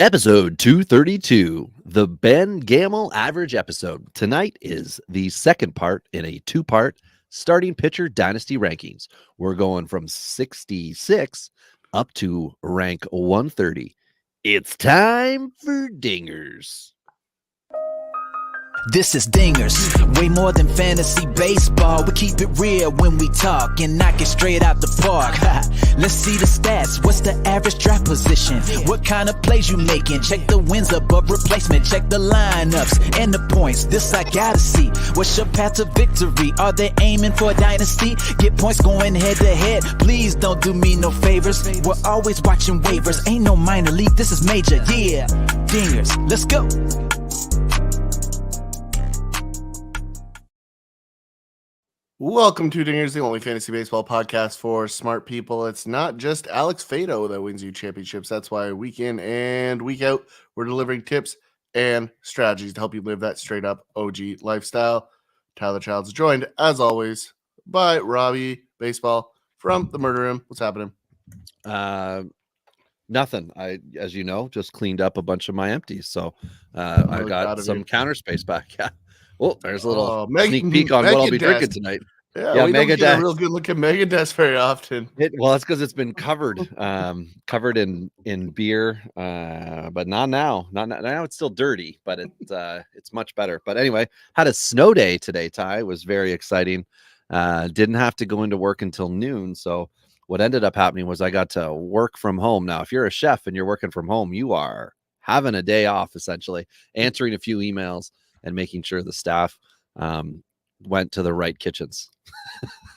Episode 232, the Ben Gamel average episode. Tonight is the second part in a two-part starting pitcher dynasty rankings. We're going from 66 up to rank 130. It's time for dingers. This is Dingers, way more than fantasy baseball. We keep it real when we talk and knock it straight out the park. Let's see the stats, what's the average draft position? What kind of plays you making? Check the wins above replacement, check the lineups and the points. This I gotta see, what's your path to victory? Are they aiming for a dynasty? Get points going head to head, please don't do me no favors. We're always watching waivers, ain't no minor league, this is major. Yeah, Dingers, let's go. Welcome to Dingers, the only fantasy baseball podcast for smart people. It's not just Alex Fado that wins you championships. That's why week in and week out, we're delivering tips and strategies to help you live that straight up OG lifestyle. Tyler Childs joined, as always, by Robbie Baseball from the Murder Room. What's happening? Nothing. I, as you know, just cleaned up a bunch of my empties. So I got some counter space back. Yeah. Well, there's a little sneak peek on what I'll be drinking tonight. Yeah, we don't get a real good look at Megadeth very often. Well, that's because it's been covered in beer, but not now. Not now. It's still dirty, but it's much better. But anyway, had a snow day today. Ty, it was very exciting. Didn't have to go into work until noon. So what ended up happening was I got to work from home. Now, if you're a chef and you're working from home, you are having a day off, essentially, answering a few emails and making sure the staff went to the right kitchens.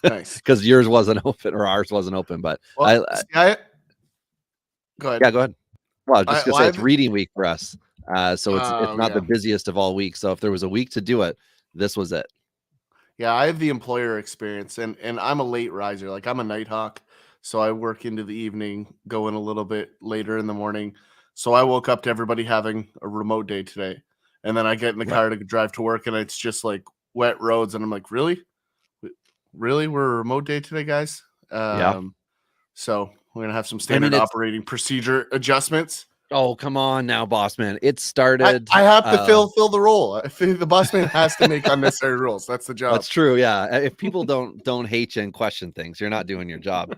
Nice. Because yours wasn't open or ours wasn't open. But go ahead. Yeah, go ahead. Well, I was just going to say it's reading week for us. So it's not the busiest of all weeks. So if there was a week to do it, this was it. Yeah, I have the employer experience, and I'm a late riser. Like, I'm a night hawk, so I work into the evening, go in a little bit later in the morning. So I woke up to everybody having a remote day today. And then I get in the car to drive to work, and it's just like wet roads. And I'm like, really? We're a remote day today, guys? So we're going to have some standard operating procedure adjustments. Oh, come on now, boss man. It started. I have to fill the role. I think the boss man has to make unnecessary rules. That's the job. That's true. Yeah. If people don't hate you and question things, you're not doing your job.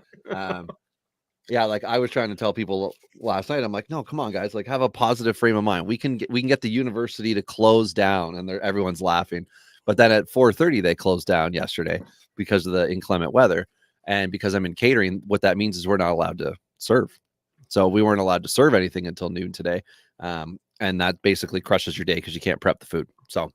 Yeah, like I was trying to tell people last night, I'm like, no, come on, guys, like have a positive frame of mind. We can get the university to close down, and everyone's laughing. But then at 4:30, they closed down yesterday because of the inclement weather, and because I'm in catering, what that means is we're not allowed to serve. So we weren't allowed to serve anything until noon today, and that basically crushes your day because you can't prep the food. So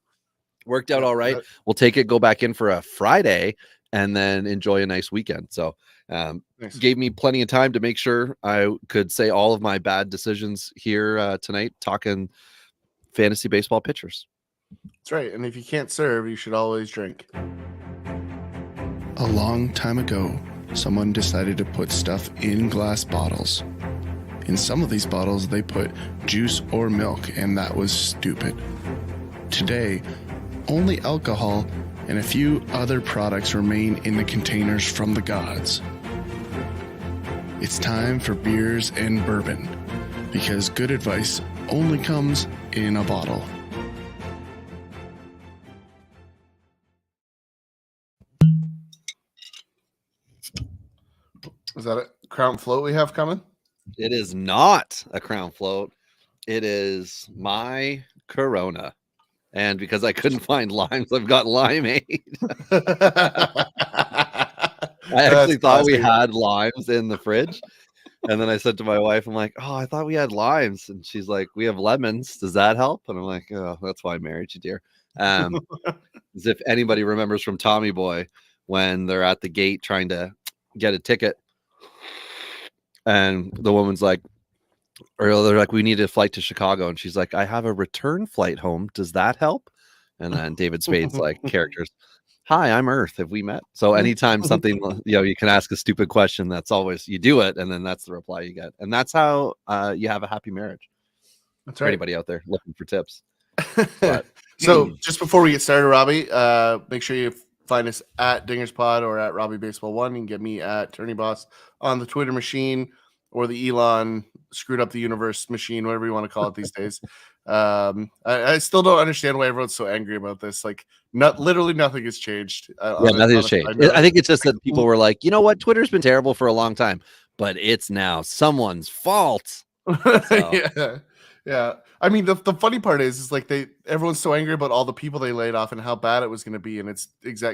worked out all right. We'll take it, go back in for a Friday, and then enjoy a nice weekend. So nice. Gave me plenty of time to make sure I could say all of my bad decisions here tonight, talking fantasy baseball pitchers. That's right. And if you can't serve, you should always drink. A long time ago, someone decided to put stuff in glass bottles. In some of these bottles, they put juice or milk, and that was stupid. Today, only alcohol and a few other products remain in the containers from the gods. It's time for beers and bourbon, because good advice only comes in a bottle. Is that a Crown Float we have coming? It is not a Crown Float. It is my Corona. And because I couldn't find limes, I've got limeade. I actually thought we had limes in the fridge. And then I said to my wife, I'm like, oh, I thought we had limes. And she's like, we have lemons. Does that help? And I'm like, oh, that's why I married you, dear. As if anybody remembers from Tommy Boy when they're at the gate trying to get a ticket. And the woman's like, or they're like, we need a flight to Chicago. And she's like, I have a return flight home. Does that help? And then David Spade's like, characters. Hi, I'm Earth. Have we met? So anytime something, you can ask a stupid question, that's always, you do it. And then that's the reply you get. And that's how you have a happy marriage. That's for right. Anybody out there looking for tips. So just before we get started, Robbie, make sure you find us at DingersPod or at Robbie Baseball 1. You can get me at Tourney Boss on the Twitter machine or the Elon screwed up the universe machine, whatever you want to call it these days. I still don't understand why everyone's so angry about this. Like, literally nothing has changed. Yeah, nothing has changed. I think it's just that people were like, you know what, Twitter's been terrible for a long time, but it's now someone's fault. So. Yeah. I mean, the funny part is like everyone's so angry about all the people they laid off and how bad it was going to be, and it's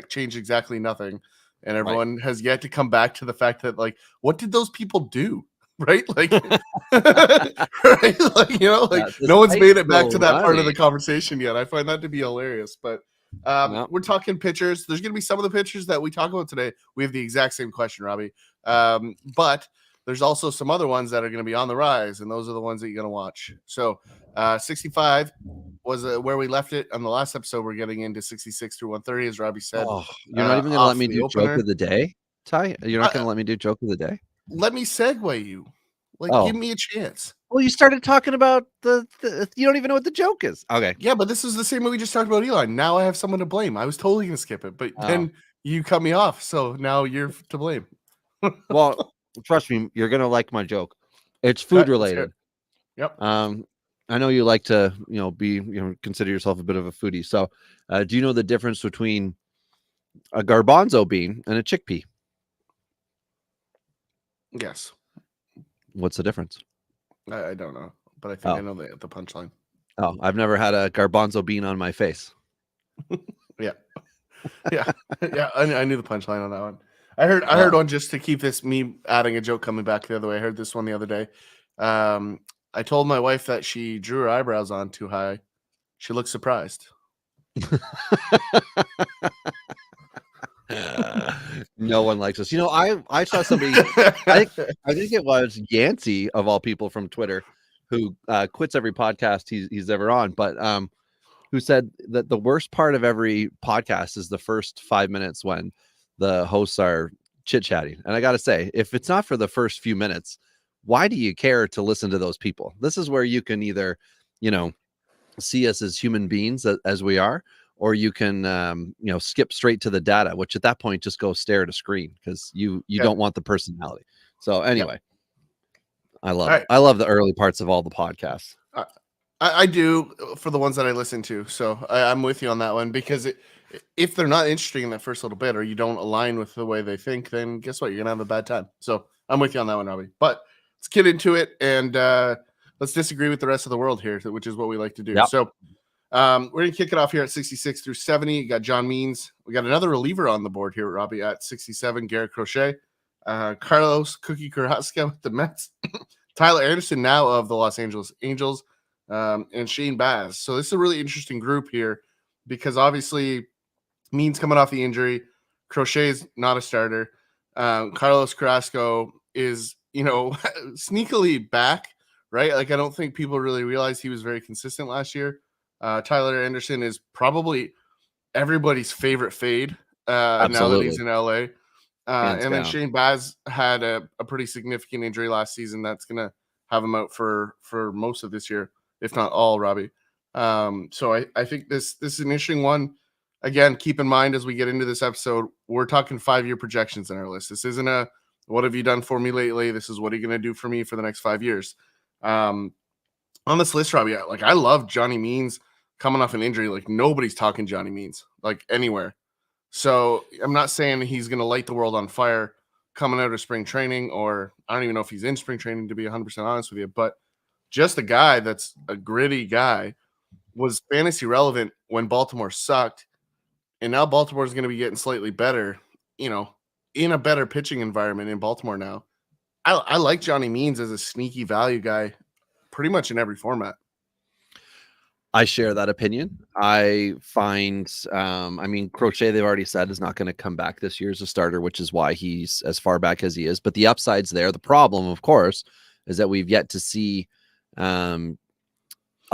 changed exactly nothing. And everyone has yet to come back to the fact that, like, what did those people do? Right? Like, right? Like, you know, like no one's made it back to that part of the conversation yet. I find that to be hilarious. But we're talking pitchers. There's going to be some of the pitchers that we talk about today. We have the exact same question, Robbie. But there's also some other ones that are going to be on the rise, and those are the ones that you're going to watch. So 65 was where we left it on the last episode. We're getting into 66 through 130, as Robbie said. Oh, you're not even going to let me do joke of the day, Ty? You're not going to let me do joke of the day? Let me segue you. Like, give me a chance. Well, you started talking about the you don't even know what the joke is. Okay. Yeah, but this is the same way we just talked about Eli. Now I have someone to blame. I was totally going to skip it, but then you cut me off. So now you're to blame. Well, trust me, you're going to like my joke. It's food related. Yep. I know you like to, consider yourself a bit of a foodie. So, do you know the difference between a garbanzo bean and a chickpea? Yes. What's the difference? I don't know, but I think I know the punchline. Oh, I've never had a garbanzo bean on my face. Yeah. I knew the punchline on that one. I heard one, just to keep this, me adding a joke coming back the other way. I heard this one the other day. I told my wife that she drew her eyebrows on too high. She looked surprised. No one likes us. I saw somebody. I think it was Yancey, of all people, from Twitter, who quits every podcast he's ever on, but who said that the worst part of every podcast is the first 5 minutes when the hosts are chit-chatting. And I got to say, if it's not for the first few minutes, why do you care to listen to those people? This is where you can either, see us as human beings as we are, or you can, skip straight to the data, which at that point just go stare at a screen because you don't want the personality. So anyway, I love it. I love the early parts of all the podcasts. I do, for the ones that I listen to. So I'm with you on that one, because if they're not interesting in that first little bit, or you don't align with the way they think, then guess what? You're gonna have a bad time. So I'm with you on that one, Robbie. But let's get into it, and let's disagree with the rest of the world here, which is what we like to do. Yep. So we're going to kick it off here at 66 through 70. You got John Means. We got another reliever on the board here, Robbie, at 67, Garrett Crochet. Carlos Cookie Carrasco with the Mets. Tyler Anderson, now of the Los Angeles Angels, and Shane Baz. So this is a really interesting group here, because obviously Means coming off the injury. Crochet is not a starter. Carlos Carrasco is, sneakily back, right? Like, I don't think people really realize he was very consistent last year. Tyler Anderson is probably everybody's favorite fade now that he's in LA. And then Shane Baz had a pretty significant injury last season that's going to have him out for most of this year, if not all, Robbie. So I think this is an interesting one. Again, keep in mind, as we get into this episode, we're talking 5-year projections in our list. This isn't a what have you done for me lately? This is what are you going to do for me for the next 5 years. On this list, Robbie, I love Johnny Means coming off an injury. Like, nobody's talking Johnny Means, like, anywhere. So I'm not saying he's going to light the world on fire coming out of spring training, or I don't even know if he's in spring training, to be 100% honest with you, but just a guy that's a gritty guy, was fantasy relevant when Baltimore sucked. And now Baltimore is going to be getting slightly better, in a better pitching environment in Baltimore now. I like Johnny Means as a sneaky value guy pretty much in every format. I share that opinion. I find, Crochet, they've already said, is not going to come back this year as a starter, which is why he's as far back as he is. But the upside's there. The problem, of course, is that we've yet to see a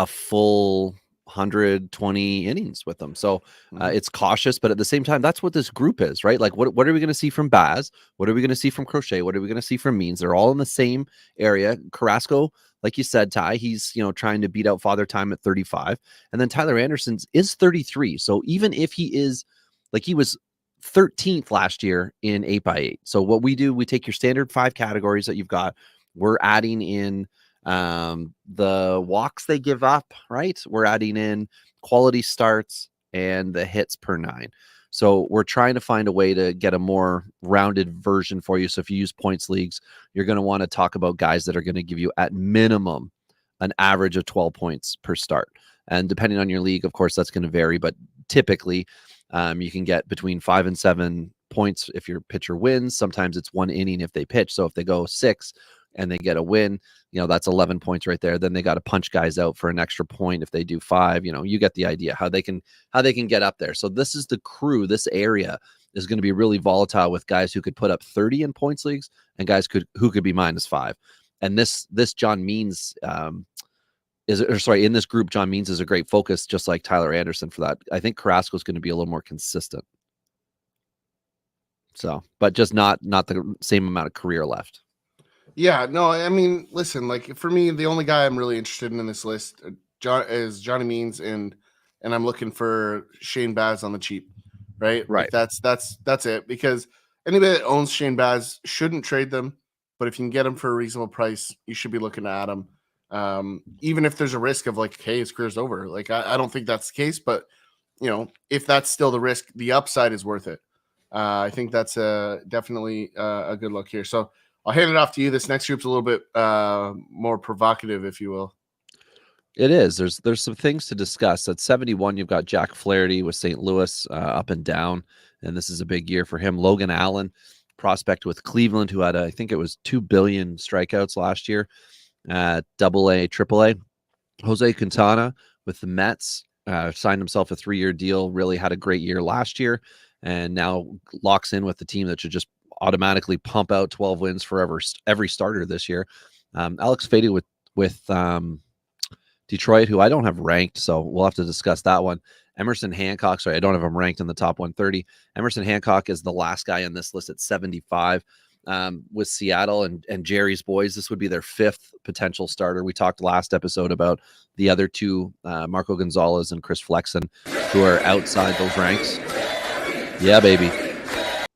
full 120 innings with them. So it's cautious, but at the same time, that's what this group is, right? Like, what are we going to see from Baz? What are we going to see from Crochet? What are we going to see from Means? They're all in the same area. Carrasco, like you said, Ty, he's, trying to beat out Father Time at 35. And then Tyler Anderson is 33. So even if he is, like, he was 13th last year in 8x8. So what we do, we take your standard 5 categories that you've got. We're adding in The walks they give up, right? We're adding in quality starts and the hits per 9. So we're trying to find a way to get a more rounded version for you. So if you use points leagues, you're going to want to talk about guys that are going to give you at minimum an average of 12 points per start. And depending on your league, of course, that's going to vary. But typically, you can get between 5 and 7 points if your pitcher wins. Sometimes it's 1 inning if they pitch. So if they go 6 and they get a win, that's 11 points right there. Then they got to punch guys out for an extra point if they do 5. You get the idea how they can get up there. So this is the crew. This area is going to be really volatile with guys who could put up 30 in points leagues and guys who could be -5. And this John Means in this group, John Means is a great focus, just like Tyler Anderson for that. I think Carrasco is going to be a little more consistent. So, but just not the same amount of career left. Yeah, no, I mean, listen, like for me, the only guy I'm really interested in this list is Johnny Means, and I'm looking for Shane Baz on the cheap, right? Right. Like that's it, because anybody that owns Shane Baz shouldn't trade them, but if you can get him for a reasonable price, you should be looking at him. Even if there's a risk of like, hey, his career's over. Like I don't think that's the case, but if that's still the risk, the upside is worth it. I think that's definitely a good look here. So I'll hand it off to you. This next group's a little bit more provocative, if you will. It is. There's some things to discuss. At 71, you've got Jack Flaherty with St. Louis up and down, and this is a big year for him. Logan Allen, prospect with Cleveland, who had I think it was 2 billion strikeouts last year at AA, AAA. Jose Quintana with the Mets signed himself a 3-year deal. Really had a great year last year, and now locks in with the team that should just automatically pump out 12 wins for every starter this year. Alex Fady with Detroit, who I don't have ranked, so we'll have to discuss that one. Emerson Hancock, sorry, I don't have him ranked in the top 130. Emerson Hancock is the last guy on this list at 75. With Seattle and Jerry's boys, this would be their 5th potential starter. We talked last episode about the other 2, Marco Gonzalez and Chris Flexen, who are outside those ranks. Yeah, baby.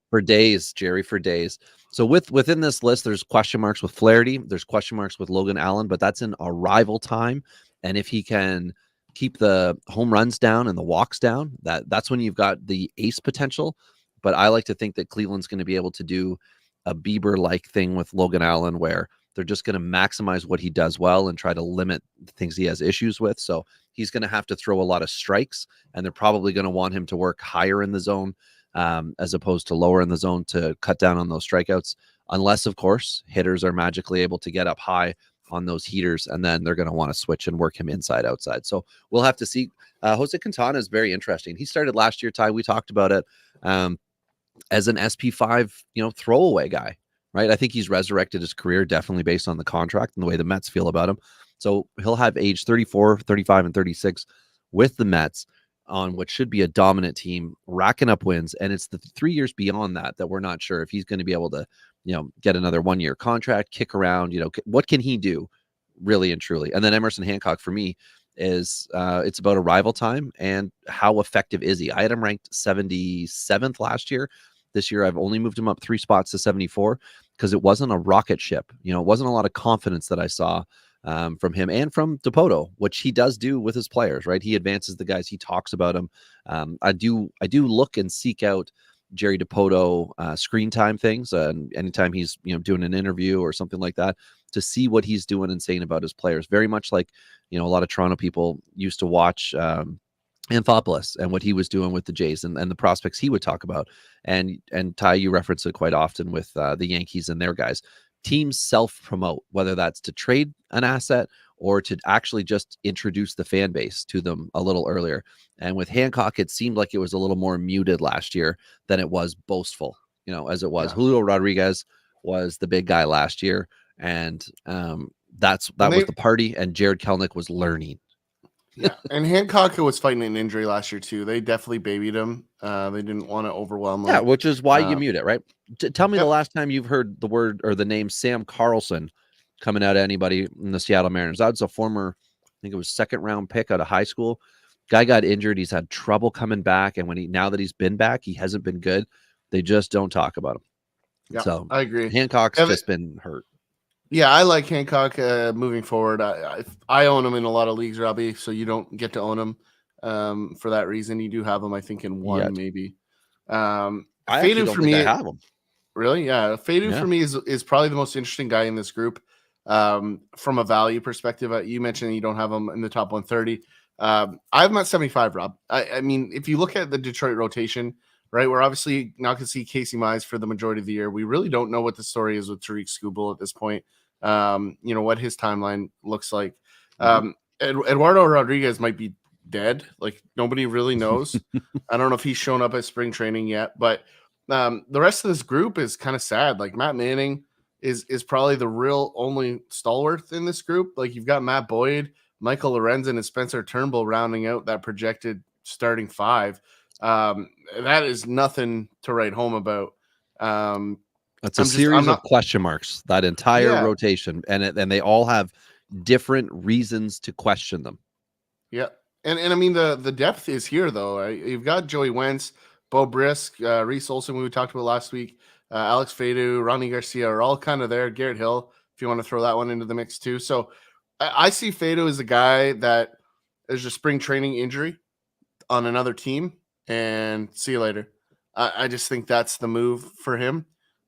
For days, Jerry, for days. So within this list, there's question marks with Flaherty. There's question marks with Logan Allen, but that's in arrival time. And if he can keep the home runs down and the walks down, that's when you've got the ace potential. But I like to think that Cleveland's going to be able to do a Bieber-like thing with Logan Allen, where they're just going to maximize what he does well and try to limit the things he has issues with. So he's going to have to throw a lot of strikes, and they're probably going to want him to work higher in the zone as opposed to lower in the zone to cut down on those strikeouts, unless, of course, hitters are magically able to get up high on those heaters, and then they're going to want to switch and work him inside, outside. So we'll have to see. Jose Quintana is very interesting. He started last year, Ty. We talked about it as an SP5, throwaway guy, right? I think he's resurrected his career definitely based on the contract and the way the Mets feel about him. So he'll have age 34, 35, and 36 with the Mets on what should be a dominant team, racking up wins. And it's the 3 years beyond that we're not sure if he's going to be able to, get another 1-year contract, kick around, what can he do really and truly? And then Emerson Hancock for me is it's about arrival time and how effective is he? I had him ranked 77th last year. This year, I've only moved him up 3 spots to 74 because it wasn't a rocket ship. It wasn't a lot of confidence that I saw from him and from Dipoto, which he does do with his players, right? He advances the guys. He talks about them. I do look and seek out Jerry Dipoto screen time things, and anytime he's doing an interview or something like that, to see what he's doing and saying about his players. Very much like a lot of Toronto people used to watch Anthopoulos and what he was doing with the Jays and the prospects he would talk about. And Ty, you reference it quite often with the Yankees and their guys. Teams self-promote, whether that's to trade an asset or to actually just introduce the fan base to them a little earlier. And with Hancock, it seemed like it was a little more muted last year than it was boastful, as it was. Yeah. Julio Rodriguez was the big guy last year, and that was the party, and Jared Kelenic was learning. Yeah, and Hancock was fighting an injury last year too. They definitely babied him. They didn't want to overwhelm him. Yeah, which is why you mute it, right? Tell me the last time you've heard the word or the name Sam Carlson coming out of anybody in the Seattle Mariners. That was a former, I think it was 2nd-round pick out of high school. Guy got injured. He's had trouble coming back, and now that he's been back, he hasn't been good. They just don't talk about him. Yeah, so I agree. Hancock's just been hurt. Yeah, I like Hancock moving forward. I own him in a lot of leagues, Robbie, so you don't get to own him for that reason. You do have him, I think, in one Yet. maybe. I actually Fadu don't for think I me, have them. really, yeah. Fadu Yeah. for me is probably the most interesting guy in this group from a value perspective. You mentioned you don't have him in the top 130. I have him at 75, Rob. I mean, if you look at the Detroit rotation, right, we're obviously not going to see Casey Mize for the majority of the year. We really don't know what the story is with Tariq Skubal at this point. What his timeline looks like. Eduardo Rodriguez might be dead. Like nobody really knows. I don't know if he's shown up at spring training yet, but the rest of this group is kind of sad. Like Matt Manning is probably the real only stalwart in this group. Like you've got Matt Boyd, Michael Lorenzen, and Spencer Turnbull rounding out that projected starting five. That is nothing to write home about. It's a series of question marks, that entire rotation, and they all have different reasons to question them. Yeah. And I mean, the depth is here, though. Right? You've got Joey Wentz, Bo Brisk, Reese Olson, who we talked about last week, Alex Fadu, Ronnie Garcia are all kind of there. Garrett Hill, if you want to throw that one into the mix, too. So I see Fadu as a guy that is a spring training injury on another team, and see you later. I just think that's the move for him.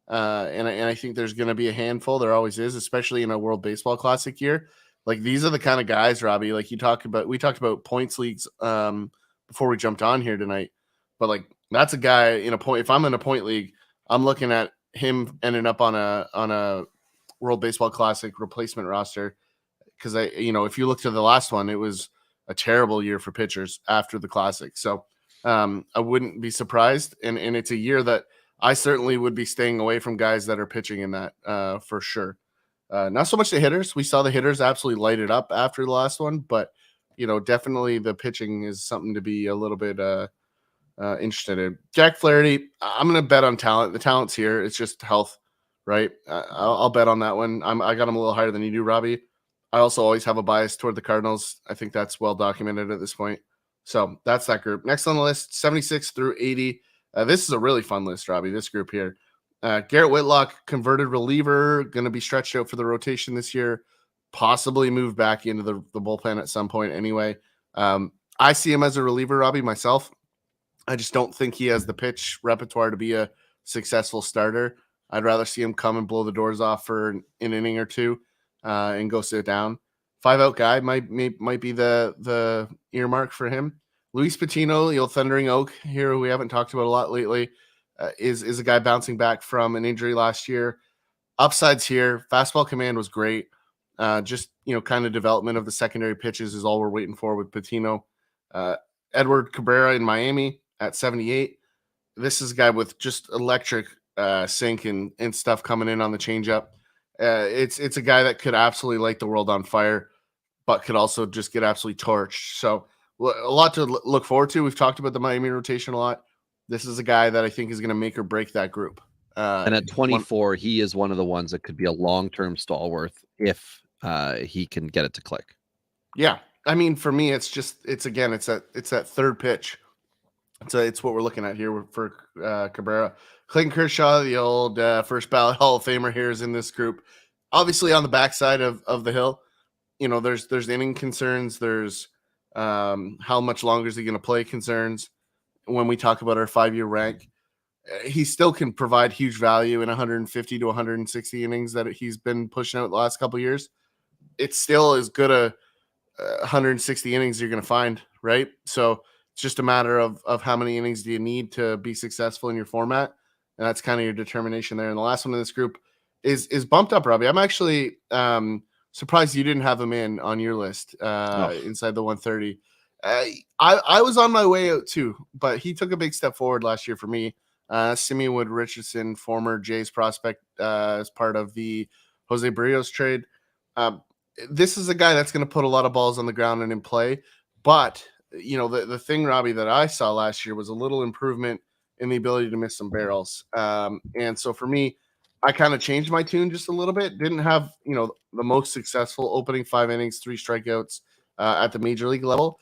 And I think there's going to be a handful. There always is, especially in a World Baseball Classic year. Like these are the kind of guys, Robbie. Like we talked about points leagues before we jumped on here tonight. But like that's a guy in a point. If I'm in a point league, I'm looking at him ending up on a World Baseball Classic replacement roster. Because if you look to the last one, it was a terrible year for pitchers after the Classic. So I wouldn't be surprised. And it's a year that I certainly would be staying away from guys that are pitching in that for sure. Not so much the hitters. We saw the hitters absolutely light it up after the last one, but definitely the pitching is something to be a little bit interested in. Jack Flaherty, I'm going to bet on talent. The talent's here. It's just health, right? I'll bet on that one. I got him a little higher than you do, Robbie. I also always have a bias toward the Cardinals. I think that's well documented at this point. So that's that group. Next on the list, 76 through 80. This is a really fun list, Robbie, this group here. Garrett Whitlock, converted reliever, going to be stretched out for the rotation this year, possibly move back into the bullpen at some point anyway. I see him as a reliever, Robbie, myself. I just don't think he has the pitch repertoire to be a successful starter. I'd rather see him come and blow the doors off for an inning or two and go sit down. 5-out guy might be the earmark for him. Luis Patino, Thundering Oak here, who we haven't talked about a lot lately, is a guy bouncing back from an injury last year. Upsides here. Fastball command was great. Just, kind of development of the secondary pitches is all we're waiting for with Patino. Edward Cabrera in Miami at 78. This is a guy with just electric sink and stuff coming in on the changeup. It's a guy that could absolutely light the world on fire, but could also just get absolutely torched. So a lot to look forward to. We've talked about the Miami rotation a lot. This is a guy that I think is going to make or break that group. And at 24, he is one of the ones that could be a long-term stalwart if he can get it to click. Yeah. I mean, for me, it's that third pitch. It's what we're looking at here for Cabrera. Clayton Kershaw, the old first ballot Hall of Famer here, is in this group. Obviously on the backside of the hill, there's inning concerns. There's how much longer is he going to play concerns. When we talk about our 5-year rank, he still can provide huge value in 150 to 160 innings that he's been pushing out the last couple of years. It's still as good a 160 innings you're going to find, right? So it's just a matter of how many innings do you need to be successful in your format, and that's kind of your determination there. And the last one in this group is bumped up, Robbie. I'm actually surprised you didn't have him in on your list inside the 130. I was on my way out too, but he took a big step forward last year for me. Simeon Wood Richardson, former Jays prospect, as part of the Jose Barrios trade. This is a guy that's going to put a lot of balls on the ground and in play. But, the thing, Robbie, that I saw last year was a little improvement in the ability to miss some barrels. And so for me, I kind of changed my tune just a little bit. Didn't have, the most successful opening 5 innings, 3 strikeouts at the major league level.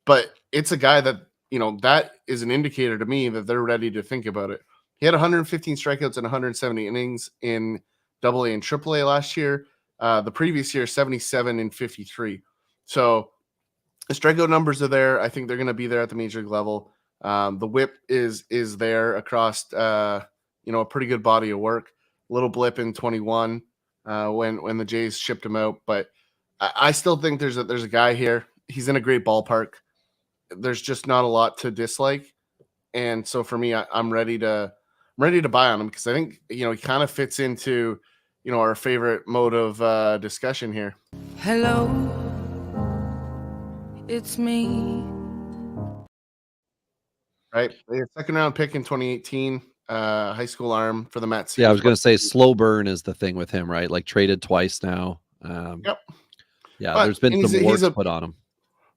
But it's a guy that, that is an indicator to me that they're ready to think about it. He had 115 strikeouts and 170 innings in AA and AAA last year. The previous year, 77 and 53. So the strikeout numbers are there. I think they're going to be there at the major league level. The whip is there across a pretty good body of work. Little blip in 21 when the Jays shipped him out, but I still think there's a guy here. He's in a great ballpark. There's just not a lot to dislike, and so for me, I'm ready to buy on him because I think he kind of fits into our favorite mode of discussion here. Hello, it's me. Right, the second round pick in 2018, high school arm for the Mets. Yeah, I was going to say slow burn is the thing with him, right? Like traded twice now. Yep. Yeah, But there's been some work he's put on him.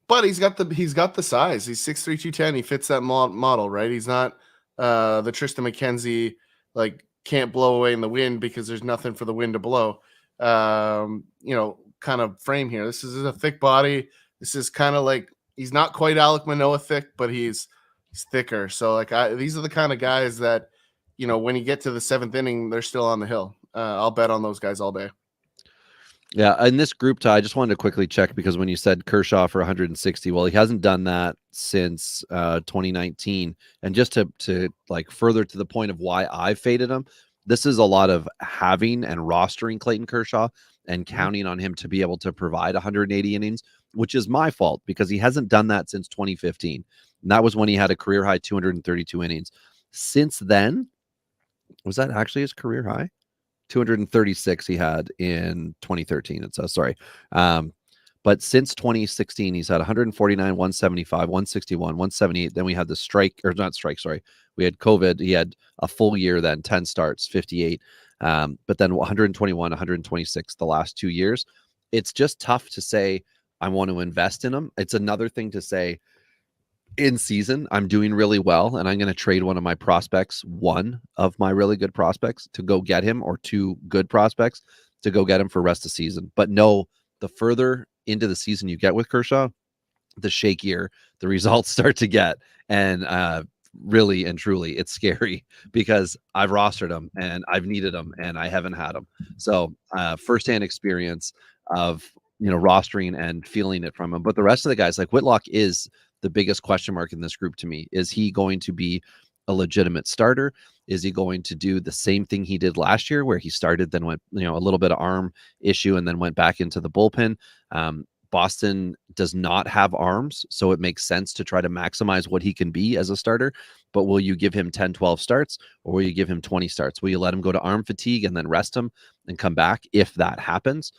But he's got the size. He's 6'3", 210. He fits that model, right? He's not the Tristan McKenzie, like can't blow away in the wind because there's nothing for the wind to blow. Kind of frame here. This is a thick body. This is kind of like he's not quite Alek Manoah thick, but he's thicker. So like these are the kind of guys that when you get to the seventh inning, they're still on the hill. I'll bet on those guys all day. Yeah, in this group, Ty, I just wanted to quickly check because when you said Kershaw for 160, well, he hasn't done that since 2019. And just to like further to the point of why I faded him, this is a lot of having and rostering Clayton Kershaw and counting on him to be able to provide 180 innings, which is my fault because he hasn't done that since 2015. And that was when he had a career high 232 innings. Since then, was that actually his career high? 236 he had in 2013. It says, sorry. But since 2016, he's had 149, 175, 161, 178. Then we had the we had COVID. He had a full year then, 10 starts, 58. But then 121, 126 the last 2 years. It's just tough to say I want to invest in him. It's another thing to say in season, I'm doing really well, and I'm going to trade one of my prospects, one of my really good prospects, to go get him, or two good prospects to go get him for rest of season. But no, the further into the season you get with Kershaw, the shakier the results start to get. And really and truly, it's scary because I've rostered him and I've needed him and I haven't had him. So firsthand experience of rostering and feeling it from him. But the rest of the guys, like Whitlock, is the biggest question mark in this group to me. Is he going to be a legitimate starter? Is he going to do the same thing he did last year where he started, then went, a little bit of arm issue and then went back into the bullpen? Boston does not have arms, so it makes sense to try to maximize what he can be as a starter. But will you give him 10, 12 starts, or will you give him 20 starts? Will you let him go to arm fatigue and then rest him and come back if that happens?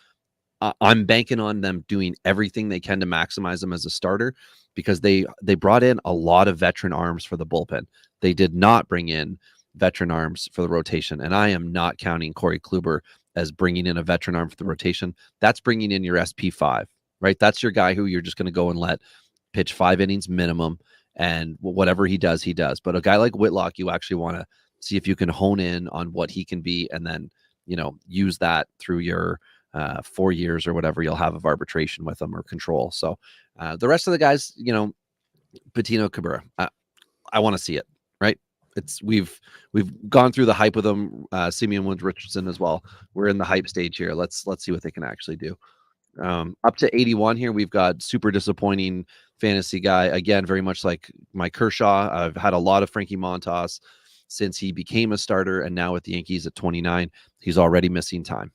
I'm banking on them doing everything they can to maximize him as a starter because they brought in a lot of veteran arms for the bullpen. They did not bring in veteran arms for the rotation. And I am not counting Corey Kluber as bringing in a veteran arm for the rotation. That's bringing in your SP5, right? That's your guy who you're just going to go and let pitch 5 innings minimum, and whatever he does, he does. But a guy like Whitlock, you actually want to see if you can hone in on what he can be and then, use that through your 4 years or whatever you'll have of arbitration with them or control. So the rest of the guys, Patino, Cabrera, I want to see it, right? We've gone through the hype with them. Simeon Woods Richardson as well. We're in the hype stage here. Let's see what they can actually do. Up to 81 here, we've got super disappointing fantasy guy. Again, very much like my Kershaw. I've had a lot of Frankie Montas since he became a starter, and now with the Yankees at 29, he's already missing time.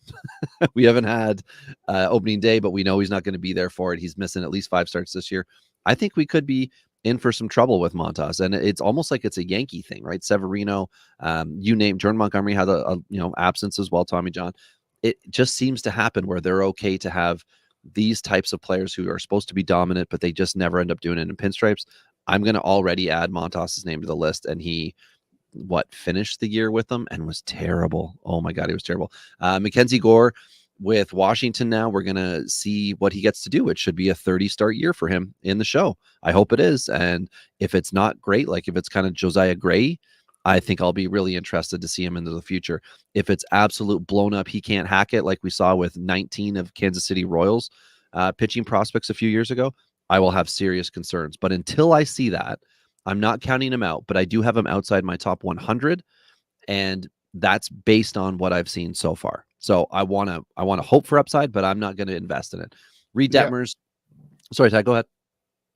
We haven't had opening day, but we know he's not going to be there for it. He's missing at least 5 starts this year. I think we could be in for some trouble with Montas, and it's almost like it's a Yankee thing, right? Severino, you name, Jordan Montgomery had a absence as well. Tommy John. It just seems to happen where they're okay to have these types of players who are supposed to be dominant, but they just never end up doing it in pinstripes. I'm going to already add Montas's name to the list, and he finished the year with them and was terrible. Oh my God, he was terrible. Mackenzie Gore with Washington now, we're going to see what he gets to do. It should be a 30-start year for him in the show. I hope it is. And if it's not great, like if it's kind of Josiah Gray, I think I'll be really interested to see him into the future. If it's absolute blown up, he can't hack it like we saw with 19 of Kansas City Royals pitching prospects a few years ago, I will have serious concerns. But until I see that, I'm not counting him out, but I do have him outside my top 100, and that's based on what I've seen so far. So I want to hope for upside, but I'm not going to invest in it. Reed Yeah. Detmers. Sorry, Ty, go ahead.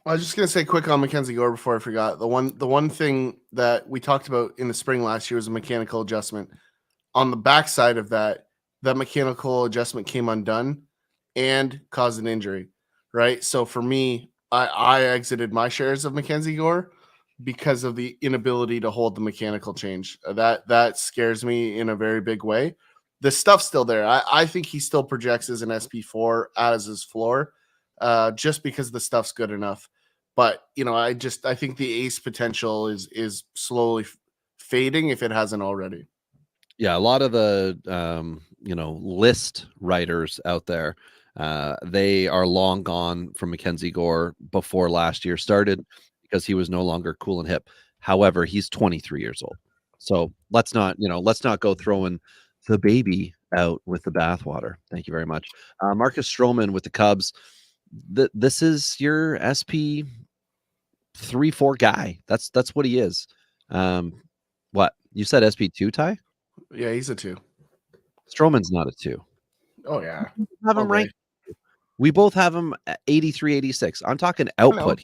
I was just gonna say quick on Mackenzie Gore before I forgot. The one thing that we talked about in the spring last year was a mechanical adjustment. On the backside of that mechanical adjustment came undone and caused an injury, right? So for me, I exited my shares of Mackenzie Gore because of the inability to hold the mechanical change. That scares me in a very big way. The stuff's still there. I think he still projects as an SP4 as his floor, just because the stuff's good enough. But I think the ace potential is slowly fading if it hasn't already. Yeah, a lot of the list writers out there, they are long gone from Mackenzie Gore before last year started because he was no longer cool and hip. However, he's 23 years old. So let's not go throwing the baby out with the bathwater. Thank you very much. Marcus Stroman with the Cubs. This is your SP 3-4 guy. That's what he is. What you said, SP2, Ty? Yeah, he's a 2. Stroman's not a 2. Oh yeah. Have him ranked. We both have him at 83, 86. I'm talking output.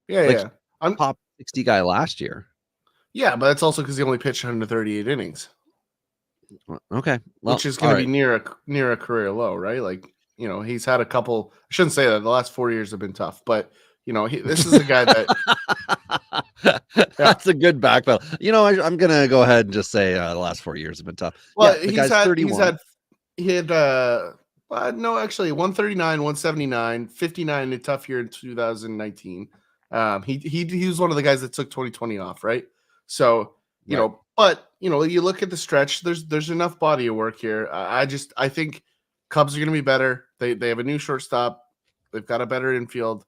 Yeah, Like, yeah. I'm top 60 guy last year. Yeah, but that's also because he only pitched 138 innings, Okay, well, which is going to be near a career low, right? Like, he's had a couple. I shouldn't say that. The last 4 years have been tough, but this is a guy that. That's a good backpedal. I'm gonna go ahead and just say the last 4 years have been tough. Well, the guy's 31. He had no, actually 139, 179, 59 a tough year in 2019. He was one of the guys that took 2020 off, right? So but you look at the stretch. There's enough body of work here. I think Cubs are going to be better. They have a new shortstop. They've got a better infield.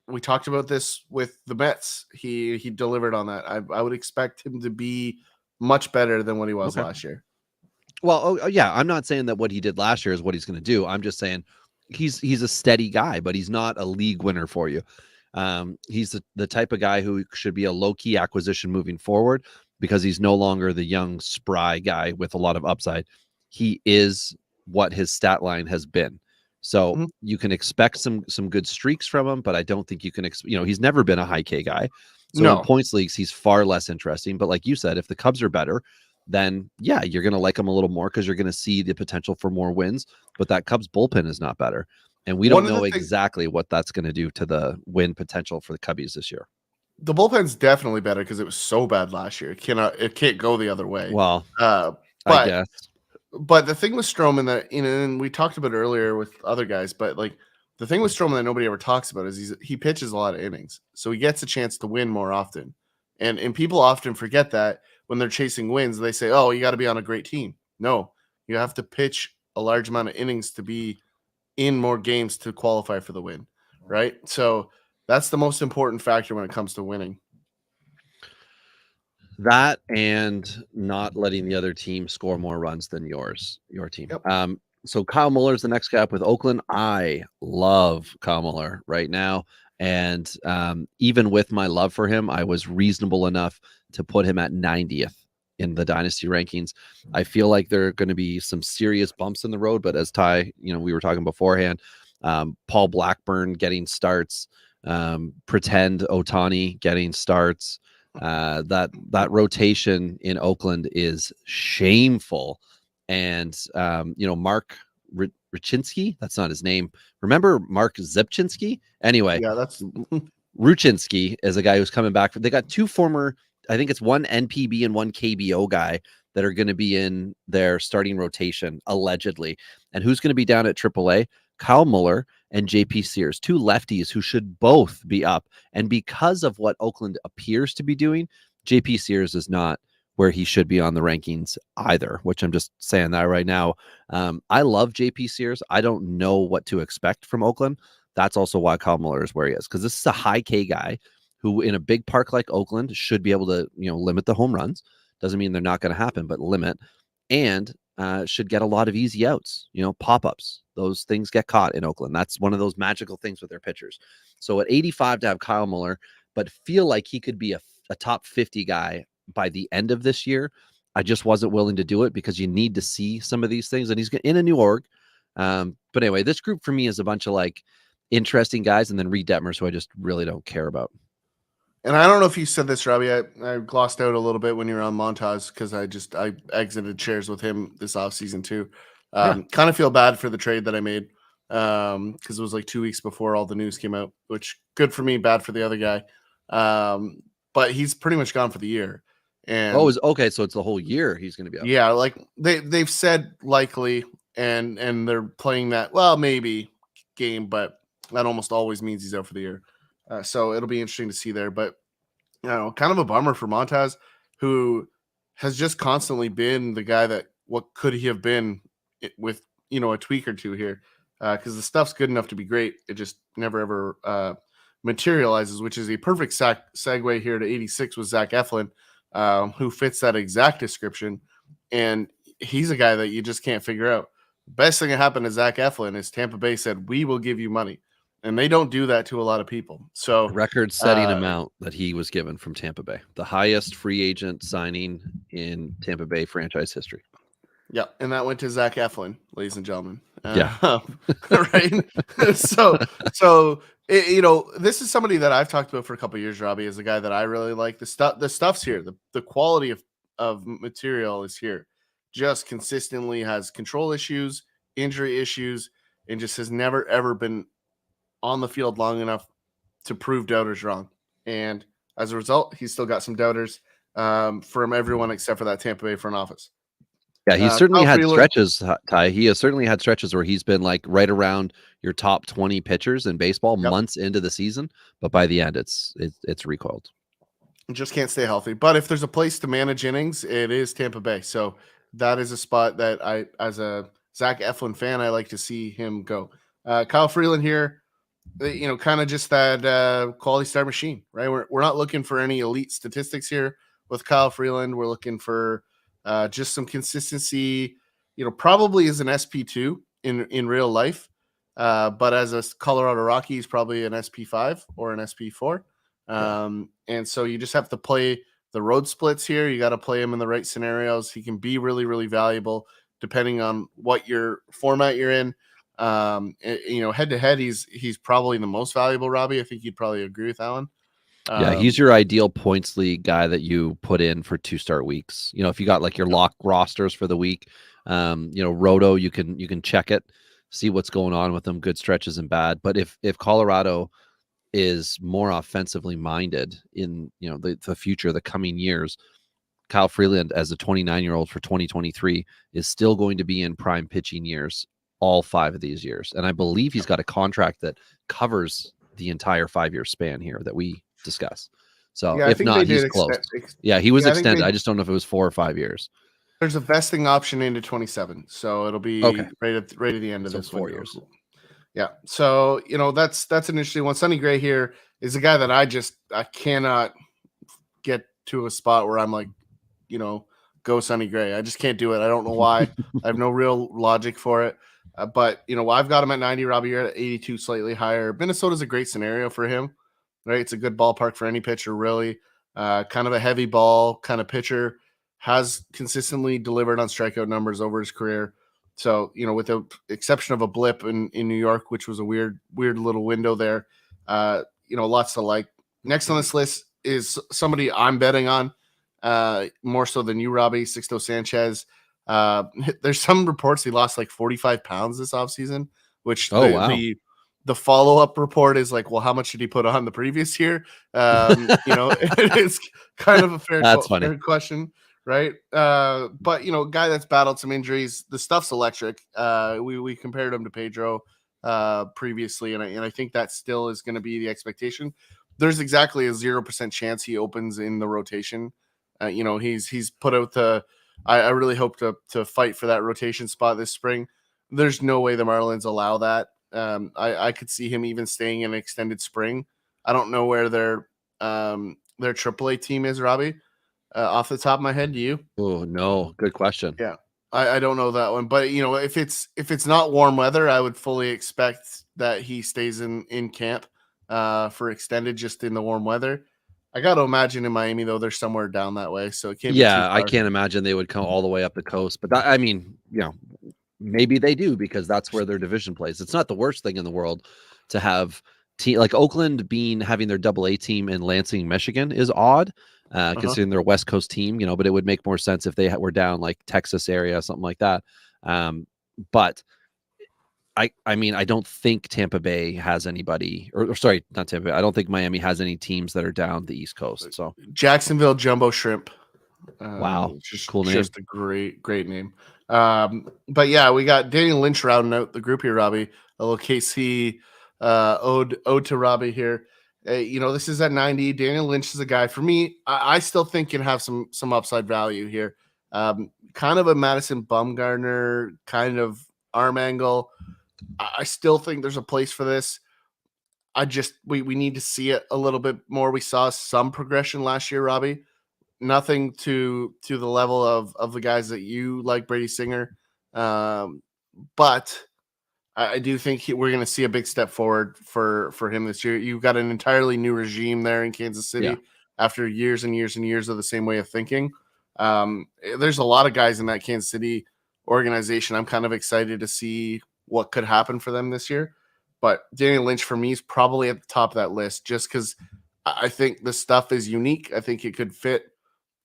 We talked about this with the Mets. He delivered on that. I would expect him to be much better than what he was last year. Well, yeah, I'm not saying that what he did last year is what he's going to do. I'm just saying he's a steady guy, but he's not a league winner for you. He's the type of guy who should be a low-key acquisition moving forward because he's no longer the young, spry guy with a lot of upside. He is what his stat line has been. So you can expect some good streaks from him, but I don't think you can, he's never been a high K guy. So in points leagues, he's far less interesting. But like you said, if the Cubs are better, then yeah, you're going to like him a little more because you're going to see the potential for more wins. But that Cubs bullpen is not better. And we don't know exactly what that's going to do to the win potential for the Cubbies this year. The bullpen's definitely better because it was so bad last year. It can't go the other way. Well, I guess. But the thing with Stroman that, and we talked about earlier with other guys, but like the thing with Stroman that nobody ever talks about is he pitches a lot of innings. So he gets a chance to win more often. And people often forget that when they're chasing wins, they say, oh, you got to be on a great team. No, you have to pitch a large amount of innings to be in more games to qualify for the win. Right. So that's the most important factor when it comes to winning. That and not letting the other team score more runs than your team. Yep. So Kyle Muller is the next guy up with Oakland. I love Kyle Muller right now. And even with my love for him, I was reasonable enough to put him at 90th in the dynasty rankings. I feel like there are going to be some serious bumps in the road, but as Ty, we were talking beforehand, Paul Blackburn getting starts, pretend Ohtani getting starts. That rotation in Oakland is shameful. And, Mark Ruchinski, that's not his name. Remember Mark Zipchinski? Anyway, yeah, that's Ruchinski is a guy who's coming back. They got two former, I think it's one NPB and one KBO guy that are going to be in their starting rotation, allegedly. And who's going to be down at AAA? Kyle Muller and JP Sears, two lefties who should both be up. And because of what Oakland appears to be doing, JP Sears is not where he should be on the rankings either, which I'm just saying that right now. I love JP Sears. I don't know what to expect from Oakland. That's also why Kyle Muller is where he is, because this is a high K guy who in a big park like Oakland should be able to, limit the home runs. Doesn't mean they're not going to happen, but limit, and should get a lot of easy outs, pop-ups. Those things get caught in Oakland. That's one of those magical things with their pitchers. So at 85 to have Kyle Muller, but feel like he could be a top 50 guy by the end of this year I just wasn't willing to do it because you need to see some of these things, and he's in a new org. But anyway, this group for me is a bunch of like interesting guys, and then Reed Detmers, who I just really don't care about. And I don't know if you said this, Robbie. I glossed out a little bit when you were on Montage because I exited shares with him this offseason too. Kind of feel bad for the trade that I made because it was like 2 weeks before all the news came out, which good for me, bad for the other guy. But he's pretty much gone for the year. And okay, so it's the whole year he's going to be out. Yeah, like they've said likely, and they're playing that maybe game, but that almost always means he's out for the year. So it'll be interesting to see there. But kind of a bummer for Montaz, who has just constantly been the guy that what could he have been with a tweak or two here, because the stuff's good enough to be great. It just never ever materializes, which is a perfect segue here to 86 with Zach Eflin, who fits that exact description, and he's a guy that you just can't figure out. Best thing that happened to Zach Eflin is Tampa Bay said, we will give you money. And they don't do that to a lot of people. So record-setting amount that he was given from Tampa Bay, the highest free agent signing in Tampa Bay franchise history. Yeah, and that went to Zach Eflin, ladies and gentlemen. Yeah, right. so this is somebody that I've talked about for a couple of years. Robbie is a guy that I really like. The stuff's here. The quality of material is here. Just consistently has control issues, injury issues, and just has never ever been on the field long enough to prove doubters wrong. And as a result, he's still got some doubters from everyone except for that Tampa Bay front office. Yeah, he's certainly had stretches, Ty. He has certainly had stretches where he's been like right around your top 20 pitchers in baseball months into the season, but by the end, it's recoiled. Just can't stay healthy. But if there's a place to manage innings, it is Tampa Bay. So that is a spot that I, as a Zach Eflin fan, I like to see him go. Kyle Freeland here, kind of just that quality star machine, right? We're not looking for any elite statistics here with Kyle Freeland. We're looking for just some consistency, probably as an SP2 in real life. But as a Colorado Rocky, he's probably an SP5 or an SP4. And so you just have to play the road splits here. You got to play him in the right scenarios. He can be really, really valuable depending on what your format you're in. Head to head, he's probably the most valuable, Robbie. I think you'd probably agree with that one. Yeah, he's your ideal points league guy that you put in for 2-start weeks. If you got like your lock rosters for the week, Roto, you can check it, see what's going on with them, good stretches and bad. But if Colorado is more offensively minded in the future, the coming years, Kyle Freeland as a 29-year-old for 2023 is still going to be in prime pitching years all 5 of these years. And I believe he's got a contract that covers the entire 5-year span here that we discuss. So if not, he's close. He was extended. I just don't know if it was 4 or 5 years. There's a vesting option into 27. So it'll be right at the end of this 4 years. Yeah. So, that's an interesting one. Sonny Gray here is a guy that I cannot get to a spot where I'm like, go Sonny Gray. I just can't do it. I don't know why. I have no real logic for it. But I've got him at 90. Robbie, you're at 82, slightly higher. Minnesota's a great scenario for him, right? It's a good ballpark for any pitcher, really. Kind of a heavy ball kind of pitcher, has consistently delivered on strikeout numbers over his career. So, with the exception of a blip in New York, which was a weird little window there, lots to like. Next on this list is somebody I'm betting on, more so than you, Robbie, Sixto Sanchez. There's some reports he lost like 45 pounds this offseason, which the follow-up report is like, well, how much did he put on the previous year? It's kind of a fair question, right? But guy that's battled some injuries. The stuff's electric. We compared him to Pedro previously, and I think that still is going to be the expectation. There's exactly a 0% chance he opens in the rotation. He's put out the. I really hope to fight for that rotation spot this spring. There's no way the Marlins allow that. I could see him even staying in an extended spring. I don't know where their AAA team is, Robbie. Off the top of my head, do you? Oh no, good question. Yeah, I don't know that one, but if it's not warm weather, I would fully expect that he stays in camp for extended, just in the warm weather. I got to imagine in Miami though, they're somewhere down that way, so it can't be too Yeah, I far. can't imagine they would come all the way up the coast, but that, I mean, maybe they do because that's where their division plays. It's not the worst thing in the world to have like Oakland having their AA team in Lansing, Michigan is odd, considering they're a West Coast team, but it would make more sense if they were down like Texas area, something like that. But I mean, I don't think Tampa Bay has anybody, or sorry, not Tampa Bay. I don't think Miami has any teams that are down the East Coast. So Jacksonville Jumbo Shrimp. Wow, just, cool name. Just a great name. But yeah, we got Daniel Lynch rounding out the group here, Robbie. A little KC ode to Robbie here. This is at 90. Daniel Lynch is a guy for me. I still think can have some upside value here. Kind of a Madison Bumgarner kind of arm angle. I still think there's a place for this. We need to see it a little bit more. We saw some progression last year, Robbie. Nothing to the level of the guys that you like, Brady Singer. But I do think we're going to see a big step forward for him this year. You've got an entirely new regime there in Kansas City after years and years and years of the same way of thinking. There's a lot of guys in that Kansas City organization. I'm kind of excited to see what could happen for them this year. But Daniel Lynch for me is probably at the top of that list just because I think the stuff is unique. I think it could fit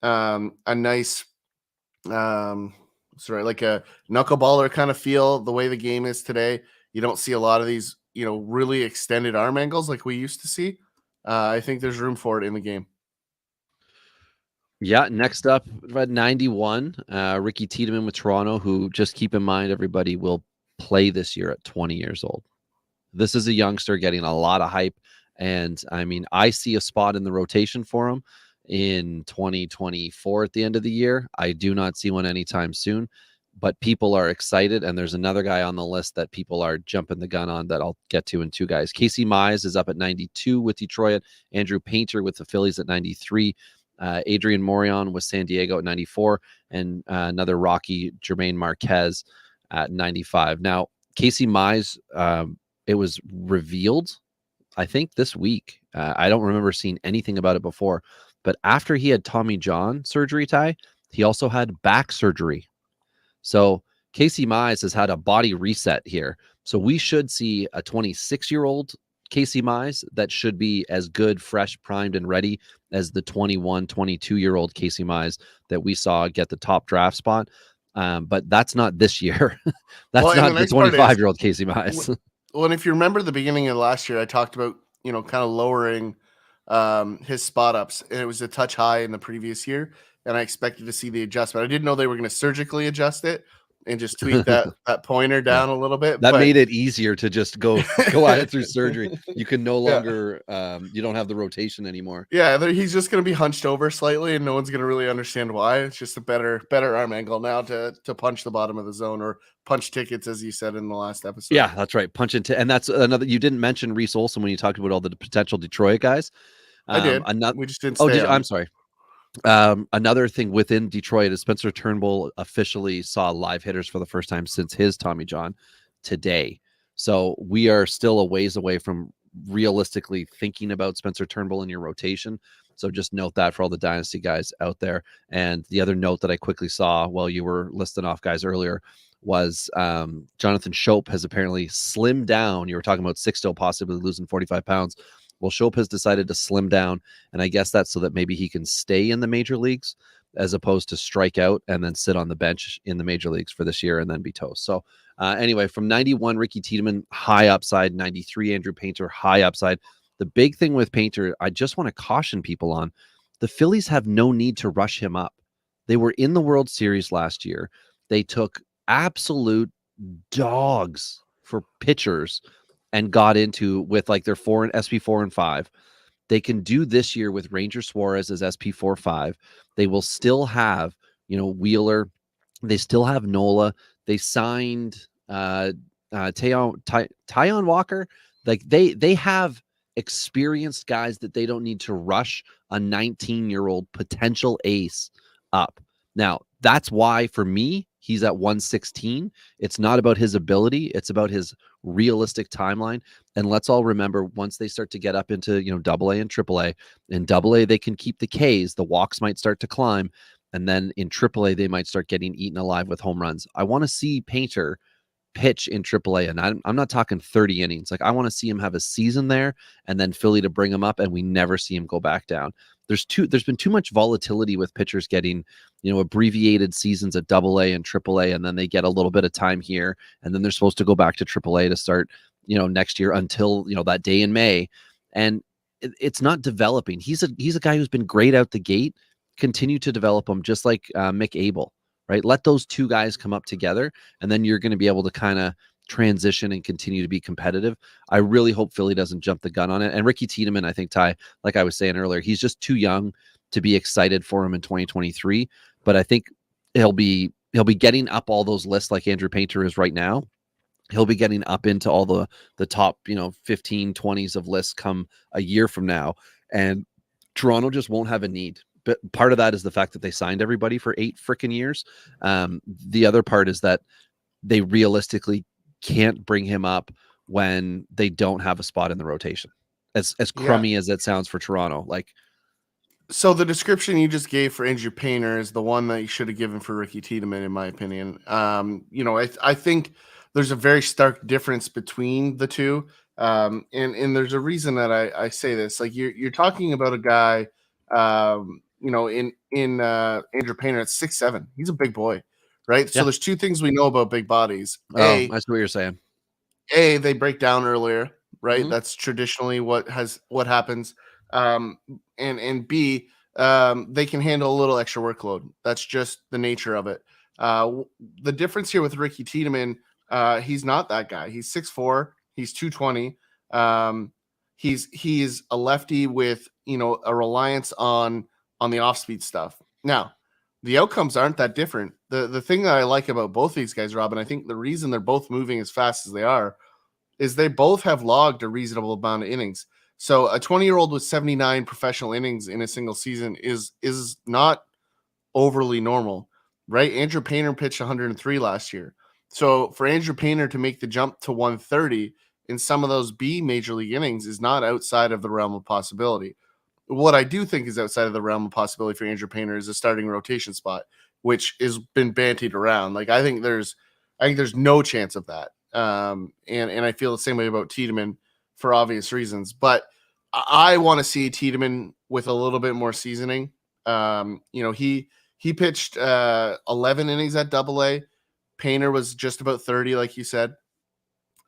a nice, like a knuckleballer kind of feel the way the game is today. You don't see a lot of these, really extended arm angles like we used to see. I think there's room for it in the game. Yeah, next up at 91, Ricky Tiedemann with Toronto, who, just keep in mind, everybody, will play this year at 20 years old. This is a youngster getting a lot of hype, and I mean, I see a spot in the rotation for him in 2024 at the end of the year. I do not see one anytime soon, but people are excited, and there's another guy on the list that people are jumping the gun on that I'll get to in two guys. Casey Mize is up at 92 with Detroit, Andrew Painter with the Phillies at 93, Adrian Morejon with San Diego at 94, and another Rocky, Jermaine Marquez at 95. Now, Casey Mize, it was revealed, I think, this week. I don't remember seeing anything about it before, but after he had Tommy John surgery, he also had back surgery. So Casey Mize has had a body reset here. So we should see a 26-year-old Casey Mize that should be as good, fresh, primed, and ready as the 21, 22-year-old Casey Mize that we saw get the top draft spot. But that's not this year. That's not the 25-year-old Casey Mize. Well, and if you remember the beginning of last year, I talked about, kind of lowering his spot ups, and it was a touch high in the previous year, and I expected to see the adjustment. I didn't know they were going to surgically adjust it and just tweak that pointer down a little bit. That made it easier to just go at it through surgery. You can no longer, you don't have the rotation anymore. Yeah, he's just going to be hunched over slightly, and no one's going to really understand why. It's just a better arm angle now to punch the bottom of the zone, or punch tickets, as you said in the last episode. Yeah, that's right. Punch into, and that's another. You didn't mention Reese Olson when you talked about all the potential Detroit guys. I did. We just didn't. I'm sorry. Another thing within Detroit is Spencer Turnbull officially saw live hitters for the first time since his Tommy John today. So we are still a ways away from realistically thinking about Spencer Turnbull in your rotation. So just note that for all the dynasty guys out there. And the other note that I quickly saw while you were listing off guys earlier was Jonathan Schoop has apparently slimmed down. You were talking about Sixto possibly losing 45 pounds. Well, Schoop has decided to slim down, and I guess that's so that maybe he can stay in the major leagues as opposed to strike out and then sit on the bench in the major leagues for this year and then be toast. So anyway, from 91, Ricky Tiedemann, high upside. 93, Andrew Painter, high upside. The big thing with Painter, I just want to caution people on, the Phillies have no need to rush him up. They were in the World Series last year. They took absolute dogs for pitchers and got into with like their SP 4 and 5. They can do this year with Ranger Suarez as SP 4-5. They will still have, Wheeler. They still have Nola. They signed Taijuan Walker. Like they have experienced guys that they don't need to rush a 19-year-old potential ace up. Now, that's why for me, he's at 116. It's not about his ability, it's about his realistic timeline. And let's all remember, once they start to get up into, double A and triple A, in double A, they can keep the Ks, the walks might start to climb. And then in triple A, they might start getting eaten alive with home runs. I want to see Painter pitch in AAA, and I'm not talking 30 innings. Like, I want to see him have a season there, and then Philly to bring him up, and we never see him go back down. There's been too much volatility with pitchers getting, abbreviated seasons at AA and AAA, and then they get a little bit of time here, and then they're supposed to go back to AAA to start, next year until that day in May, and it's not developing. He's a guy who's been great out the gate. Continue to develop him, just like Mick Abel. Right? Let those two guys come up together, and then you're going to be able to kind of transition and continue to be competitive. I really hope Philly doesn't jump the gun on it. And Ricky Tiedemann, I think, Ty, like I was saying earlier, he's just too young to be excited for him in 2023. But I think he'll be getting up all those lists like Andrew Painter is right now. He'll be getting up into all the top, 15, 20s of lists come a year from now. And Toronto just won't have a need. But part of that is the fact that they signed everybody for 8 freaking years. The other part is that they realistically can't bring him up when they don't have a spot in the rotation. As crummy as it sounds for Toronto. So the description you just gave for Andrew Painter is the one that you should have given for Ricky Tiedemann, in my opinion. I think there's a very stark difference between the two. And there's a reason that I say this. Like, you're talking about a guy, in Andrew Painter at 6'7". He's a big boy, right? Yeah. So there's two things we know about big bodies. I see what you're saying. A, they break down earlier, right? Mm-hmm. That's traditionally what happens. And B, they can handle a little extra workload. That's just the nature of it. The difference here with Ricky Tiedemann, he's not that guy. He's 6'4", he's 220. He's a lefty with, a reliance on the off-speed stuff. Now, the outcomes aren't that different. The thing that I like about both these guys, Rob, and I think the reason they're both moving as fast as they are, is they both have logged a reasonable amount of innings. So a 20-year-old with 79 professional innings in a single season is not overly normal, right? Andrew Painter pitched 103 last year. So for Andrew Painter to make the jump to 130 in some of those B major league innings is not outside of the realm of possibility. What I do think is outside of the realm of possibility for Andrew Painter is a starting rotation spot, which has been bantied around. Like, I think there's no chance of that. And I feel the same way about Tiedemann for obvious reasons. But I want to see Tiedemann with a little bit more seasoning. He pitched 11 innings at AA. Painter was just about 30, like you said.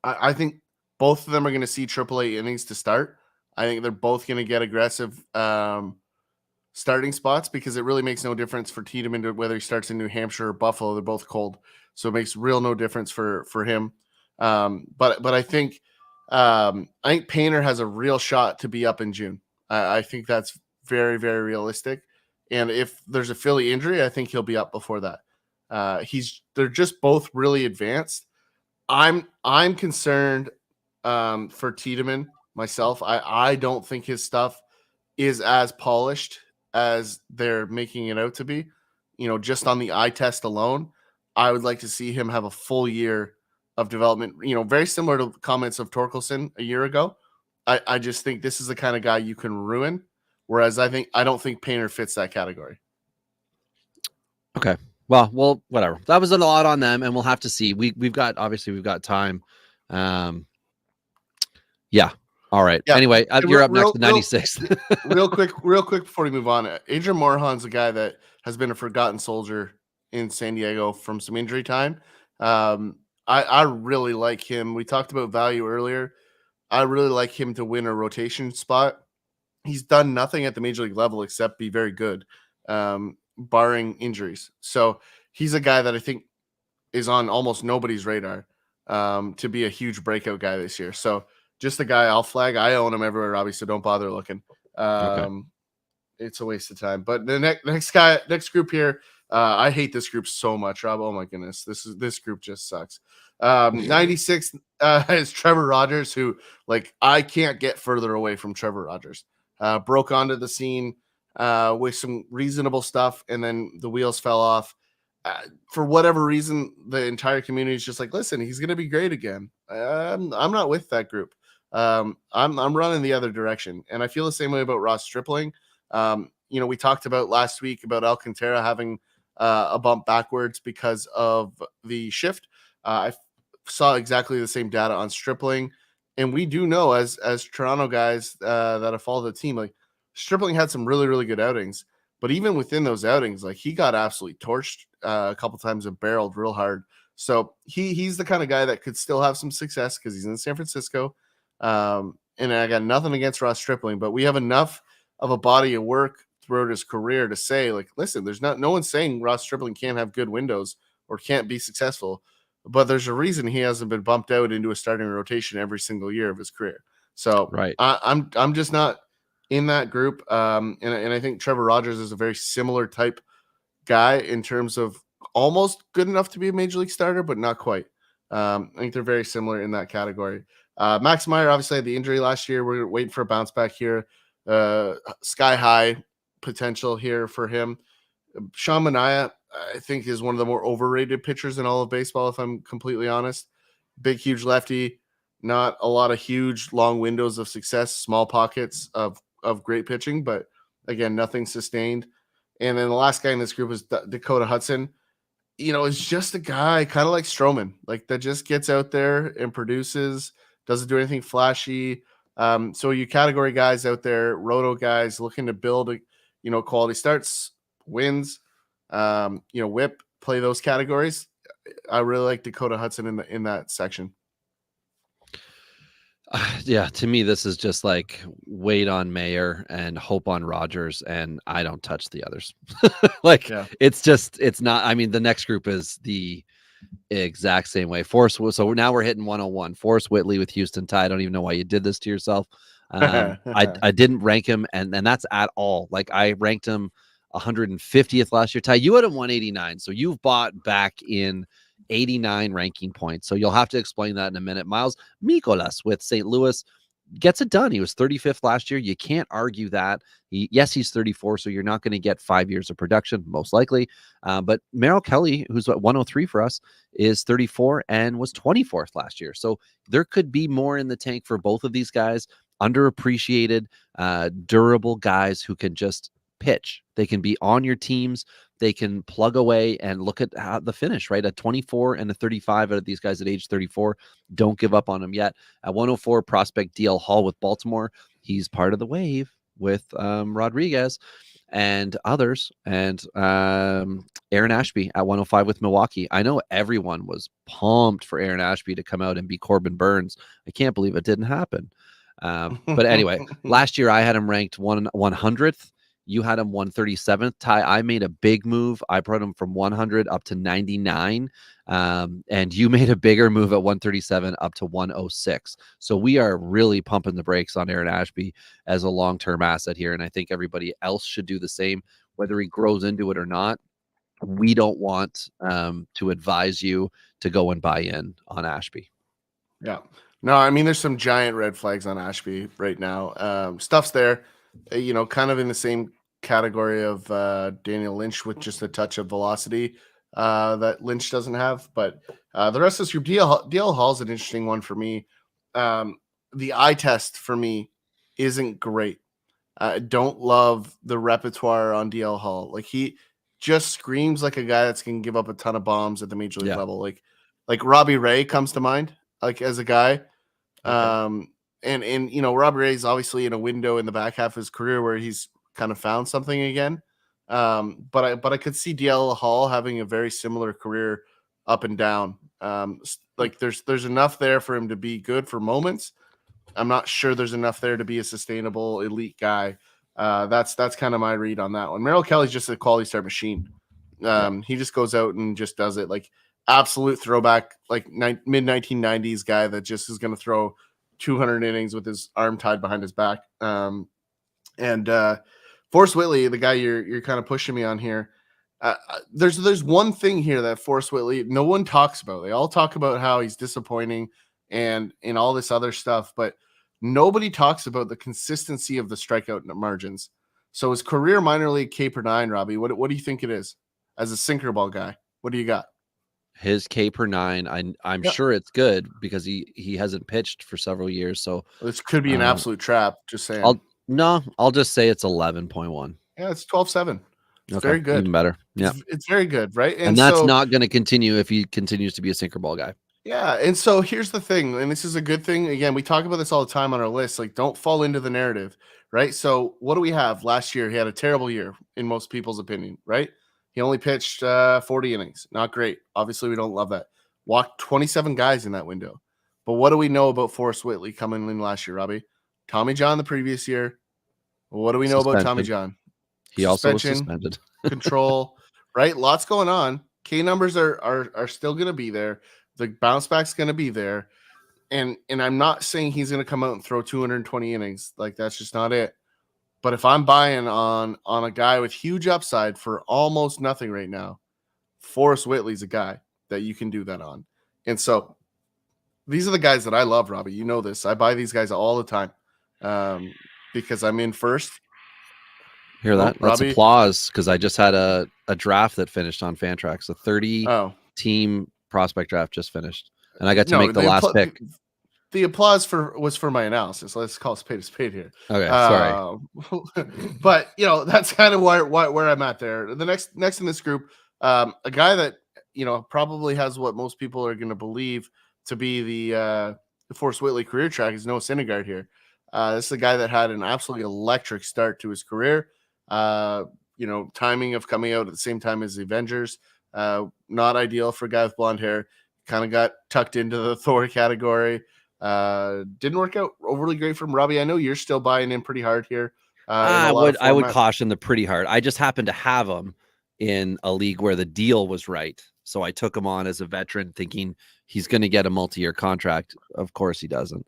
I think both of them are going to see AAA innings to start. I think they're both going to get aggressive starting spots, because it really makes no difference for Tiedemann whether he starts in New Hampshire or Buffalo. They're both cold, so it makes no difference for him. But I think Painter has a real shot to be up in June. I think that's very, very realistic. And if there's a Philly injury, I think he'll be up before that. They're just both really advanced. I'm concerned for Tiedemann myself. I don't think his stuff is as polished as they're making it out to be. Just on the eye test alone, I would like to see him have a full year of development. Very similar to comments of Torkelson a year ago. I just think this is the kind of guy you can ruin. Whereas I don't think Painter fits that category. Okay. Well, whatever. That was a lot on them, and we'll have to see. We've got time. Yeah. All right. Yeah. Anyway, you're up next to 96th. real quick before we move on. Adrian Morejon's a guy that has been a forgotten soldier in San Diego from some injury time. I really like him. We talked about value earlier. I really like him to win a rotation spot. He's done nothing at the major league level except be very good, barring injuries. So he's a guy that I think is on almost nobody's radar to be a huge breakout guy this year. So just the guy I'll flag. I own him everywhere, obviously, so don't bother looking. Okay. It's a waste of time. But the next group here, I hate this group so much, Rob. Oh my goodness, this group just sucks. 96 is Trevor Rogers, who, like, I can't get further away from Trevor Rogers. Broke onto the scene with some reasonable stuff, and then the wheels fell off. For whatever reason, the entire community is just like, listen, he's going to be great again. I'm not with that group. I'm running the other direction, and I feel the same way about Ross Stripling. We talked about last week about Alcantara having a bump backwards because of the shift. I saw exactly the same data on Stripling, and we do know as Toronto guys that have followed the team, like Stripling had some really, really good outings. But even within those outings, like he got absolutely torched a couple times and barreled real hard. So he's the kind of guy that could still have some success because he's in San Francisco. And I got nothing against Ross Stripling, but we have enough of a body of work throughout his career to say, like, listen, there's no one's saying Ross Stripling can't have good windows or can't be successful, but there's a reason he hasn't been bumped out into a starting rotation every single year of his career. So Right. I'm just not in that group. And I think Trevor Rogers is a very similar type guy in terms of almost good enough to be a major league starter, but not quite. I think they're very similar in that category. Max Meyer obviously had the injury last year. We're waiting for a bounce back here. Sky high potential here for him. Sean Manaea, I think, is one of the more overrated pitchers in all of baseball, if I'm completely honest. Big, huge lefty, not a lot of huge, long windows of success, small pockets of great pitching, but again, nothing sustained. And then the last guy in this group is Dakota Hudson. Is just a guy kind of like Stroman, like that just gets out there and produces, doesn't do anything flashy. So you category guys out there, roto guys looking to build, quality starts, wins, whip, play those categories. I really like Dakota Hudson in that section. Yeah, to me, this is just like wait on Mayer and hope on Rogers, and I don't touch the others. It's not. I mean, the next group is the exact same way. So now we're hitting 101. Forrest Whitley with Houston Ty. I don't even know why you did this to yourself. I didn't rank him, and that's at all. Like I ranked him 150th last year. Ty, you had him 189, so you've bought back in 89 ranking points. So you'll have to explain that in a minute. Miles Mikolas with St. Louis gets it done. He was 35th last year. You can't argue that. He's 34, so you're not going to get 5 years of production, most likely. But Merrill Kelly, who's at 103 for us, is 34 and was 24th last year. So there could be more in the tank for both of these guys. Underappreciated, durable guys who can just pitch. They can be on your teams. They can plug away and look at how the finish, right? A 24 and a 35 out of these guys at age 34. Don't give up on them yet. At 104, prospect DL Hall with Baltimore. He's part of the wave with Rodriguez and others. And Aaron Ashby at 105 with Milwaukee. I know everyone was pumped for Aaron Ashby to come out and be Corbin Burns. I can't believe it didn't happen. But anyway, last year I had him ranked 100th. You had him 137th. Ty, I made a big move. I brought him from 100 up to 99. And you made a bigger move at 137 up to 106. So we are really pumping the brakes on Aaron Ashby as a long-term asset here. And I think everybody else should do the same, whether he grows into it or not. We don't want to advise you to go and buy in on Ashby. Yeah. No, I mean, there's some giant red flags on Ashby right now. Stuff's there. Kind of in the same category of Daniel Lynch with just a touch of velocity that Lynch doesn't have. But the rest of this group, DL Hall is an interesting one for me. The eye test for me isn't great. I don't love the repertoire on DL Hall. Like he just screams like a guy that's going to give up a ton of bombs at the major league level. Like Robbie Ray comes to mind, like as a guy. Okay. And Robbie Ray is obviously in a window in the back half of his career where he's kind of found something again. But I could see DL Hall having a very similar career up and down. Like there's enough there for him to be good for moments. I'm not sure there's enough there to be a sustainable elite guy. That's kind of my read on that one. Merrill Kelly's just a quality start machine. He just goes out and just does it. Like absolute throwback, like mid 1990s guy that just is going to throw 200 innings with his arm tied behind his back. And Forrest Whitley, the guy you're kind of pushing me on here. There's one thing here that Forrest Whitley, no one talks about. They all talk about how he's disappointing and all this other stuff, but nobody talks about the consistency of the strikeout margins. So his career minor league K per 9, Robbie, what do you think it is as a sinker ball guy? What do you got? His K per 9, I'm Yep. sure it's good because he hasn't pitched for several years. So This could be an absolute trap. Just saying. I'll just say it's 11.1. Yeah, it's 12.7. It's Okay, very good. even better. Yeah, It's very good, right? and that's so, not going to continue if he continues to be a sinker ball guy. Yeah, and so here's the thing, and this is a good thing. Again, we talk about this all the time on our list. Like, don't fall into the narrative, right? So, what do we have? Last year, he had a terrible year in most people's opinion, right? He only pitched 40 innings. Not great. Obviously, we don't love that. Walked 27 guys in that window. But what do we know about Forrest Whitley coming in last year, Robbie? Tommy John the previous year. What do we know about Tommy John? He also was Suspension, suspended. control, right? Lots going on. K numbers are still going to be there. The bounce back's going to be there. And I'm not saying he's going to come out and throw 220 innings. Like, that's just not it. But if I'm buying on a guy with huge upside for almost nothing right now, Forrest Whitley's a guy that you can do that on. And so these are the guys that I love, Robbie. You know this. I buy these guys all the time because I'm in first. Hear that? That's Robbie? applause because I just had a draft that finished on Fantrax. A 30-team prospect draft just finished, and I got to make the last pick. The applause was for my analysis. Let's call a spade here. Okay, sorry. But that's kind of where I'm at there. The next in this group, a guy that probably has what most people are going to believe to be the Forrest Whitley career track is Noah Syndergaard here. This is a guy that had an absolutely electric start to his career. Timing of coming out at the same time as the Avengers, not ideal for a guy with blonde hair. Kind of got tucked into the Thor category. Didn't work out overly great from Robbie. I know you're still buying in pretty hard here. I would caution the pretty hard. I just happened to have him in a league where the deal was right, so I took him on as a veteran, thinking he's going to get a multi-year contract. Of course, he doesn't.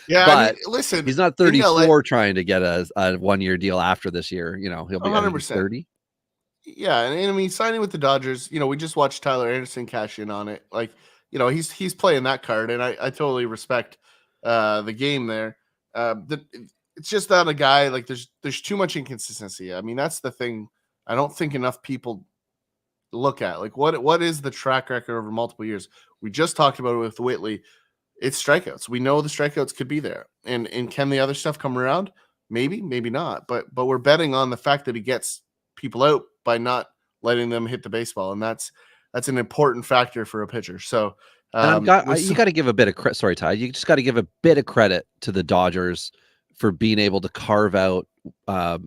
Yeah, but listen, he's not 34 trying to get a 1-year deal after this year. He'll be 100%. 30. Yeah, and I mean, signing with the Dodgers, we just watched Tyler Anderson cash in on it. Like, he's playing that card, and I totally respect the game there. It's just not a guy, like, there's too much inconsistency. I mean, that's the thing I don't think enough people look at. Like, what is the track record over multiple years? We just talked about it with Whitley. It's strikeouts. We know the strikeouts could be there. And can the other stuff come around? Maybe, maybe not. But we're betting on the fact that he gets people out by not letting them hit the baseball. And that's an important factor for a pitcher. So you got to give a bit of credit. Sorry, Ty. You just got to give a bit of credit to the Dodgers for being able to carve out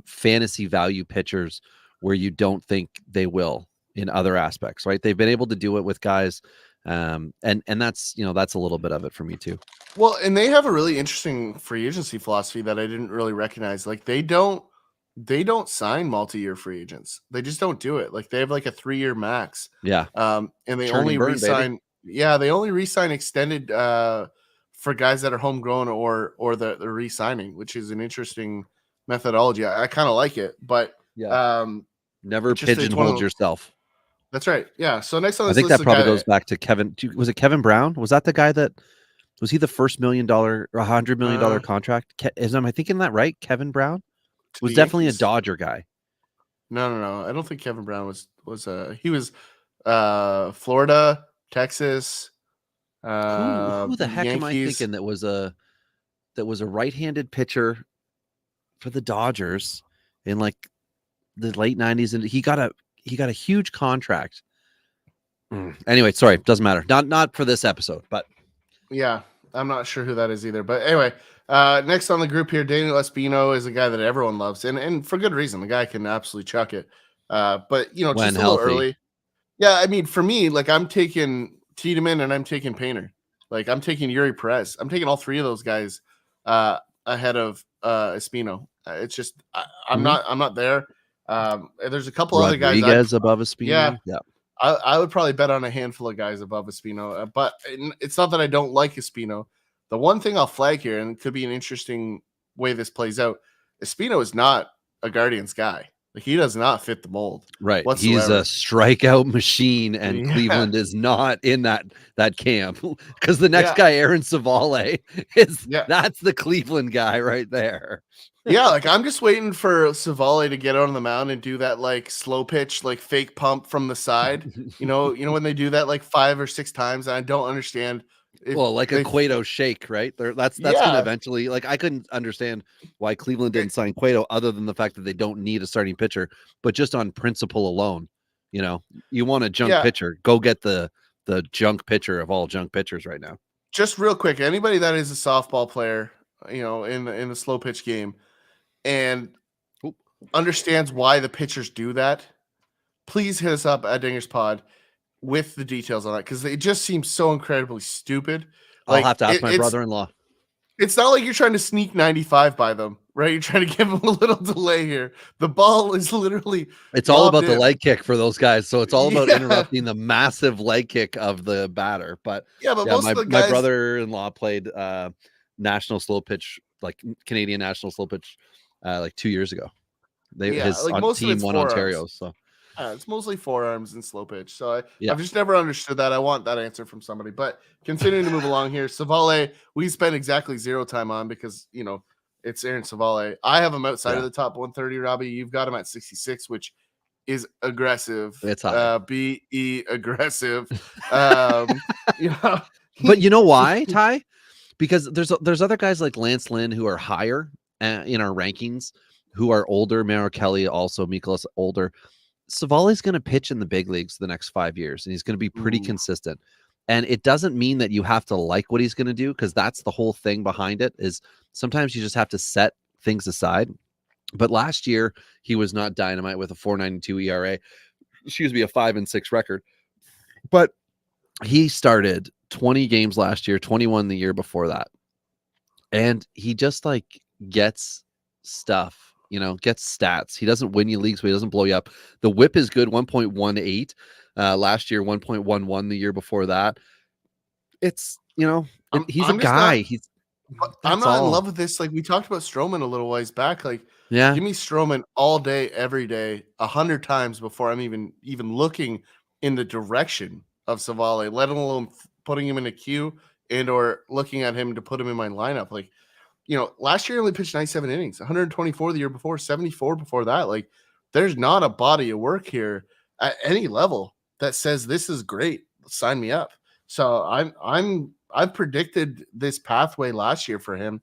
fantasy value pitchers where you don't think they will in other aspects, right? They've been able to do it with guys. And that's, that's a little bit of it for me too. Well, and they have a really interesting free agency philosophy that I didn't really recognize. Like, they don't sign multi-year free agents. They just don't do it. Like, they have like a 3-year max. Yeah. And they Churn only and burn, re-sign. baby. Yeah, they only re-sign extended for guys that are homegrown or the re-signing, which is an interesting methodology. I kind of like it, but never pigeonhole yourself. That's right. Yeah. So next on this I think list that probably goes back to Kevin. Was it Kevin Brown? Was that the guy was he the first $1 million or $100 million contract? Am I thinking that right? Kevin Brown was definitely a Dodger guy. No. I don't think Kevin Brown was he was Florida, Texas. Who the heck am I thinking that was a right-handed pitcher for the Dodgers in like the late 90s, and he got a huge contract. Anyway, sorry, doesn't matter. Not for this episode, but yeah, I'm not sure who that is either. But anyway, next on the group here, Daniel Espino is a guy that everyone loves, and for good reason. The guy can absolutely chuck it. But just a little early. Yeah, I mean, for me, like, I'm taking Tiedemann and I'm taking Painter. Like, I'm taking Yuri Perez. I'm taking all three of those guys ahead of Espino. It's just I'm not there. There's a couple other guys above Espino. Yeah. I would probably bet on a handful of guys above Espino, but it's not that I don't like Espino. The one thing I'll flag here, and it could be an interesting way this plays out, Espino is not a Guardians guy. Like, he does not fit the mold. Right. Whatsoever. He's a strikeout machine, and Cleveland is not in that camp, because the next guy, Aaron Savale, that's the Cleveland guy right there. Yeah, like I'm just waiting for Savale to get on the mound and do that like slow pitch, like fake pump from the side. When they do that like 5 or 6 times, and I don't understand if Well, like a they. Cueto shake, right? That's going to Yeah, eventually, like, I couldn't understand why Cleveland didn't sign Cueto other than the fact that they don't need a starting pitcher, but just on principle alone, you want a junk yeah. pitcher, go get the junk pitcher of all junk pitchers right now. Just real quick, anybody that is a softball player, in the slow pitch game, and Oop. understands why the pitchers do that, please hit us up at Dinger's Pod with the details on that, because it just seems so incredibly stupid. I'll have to ask my brother-in-law. It's not like you're trying to sneak 95 by them, right? You're trying to give them a little delay here. The ball is literally. It's all about lobbed the in. leg kick for those guys. So it's all about Yeah. interrupting the massive leg kick of the batter. But Yeah, but yeah, most my, of the my guys. brother-in-law played national slow pitch, like Canadian national slow pitch, like 2 years ago. His like most of team it's won forearms. Ontario. So It's mostly forearms and slow pitch. So Yeah. I've just never understood that. I want that answer from somebody. But continuing to move along here, Savale, we spent exactly 0 time on because, it's Aaron Savale. I have him outside of the top 130, Robbie. You've got him at 66, which is aggressive. It's high. BE aggressive. But you know why, Ty? Because there's other guys like Lance Lynn who are higher in our rankings, who are older. Merrill Kelly also, Mikolas older. Savale's going to pitch in the big leagues the next 5 years, and he's going to be pretty consistent. And it doesn't mean that you have to like what he's going to do, because that's the whole thing behind it, is sometimes you just have to set things aside. But last year, he was not dynamite with a 4.92 ERA, a 5-6 record. But he started 20 games last year, 21 the year before that. And he just gets stuff. Gets stats. He doesn't win you leagues, but he doesn't blow you up. The whip is good, 1.18 last year, 1.11 the year before that. It's, he's a guy. I'm not in love with this. Like we talked about Stroman a little ways back. Like, yeah, give me Stroman all day, every day, 100 times before I'm even looking in the direction of Savale, let alone putting him in a queue and or looking at him to put him in my lineup. Like, last year he only pitched 97 innings, 124 the year before, 74 before that. Like, there's not a body of work here at any level that says this is great. Sign me up. So I've predicted this pathway last year for him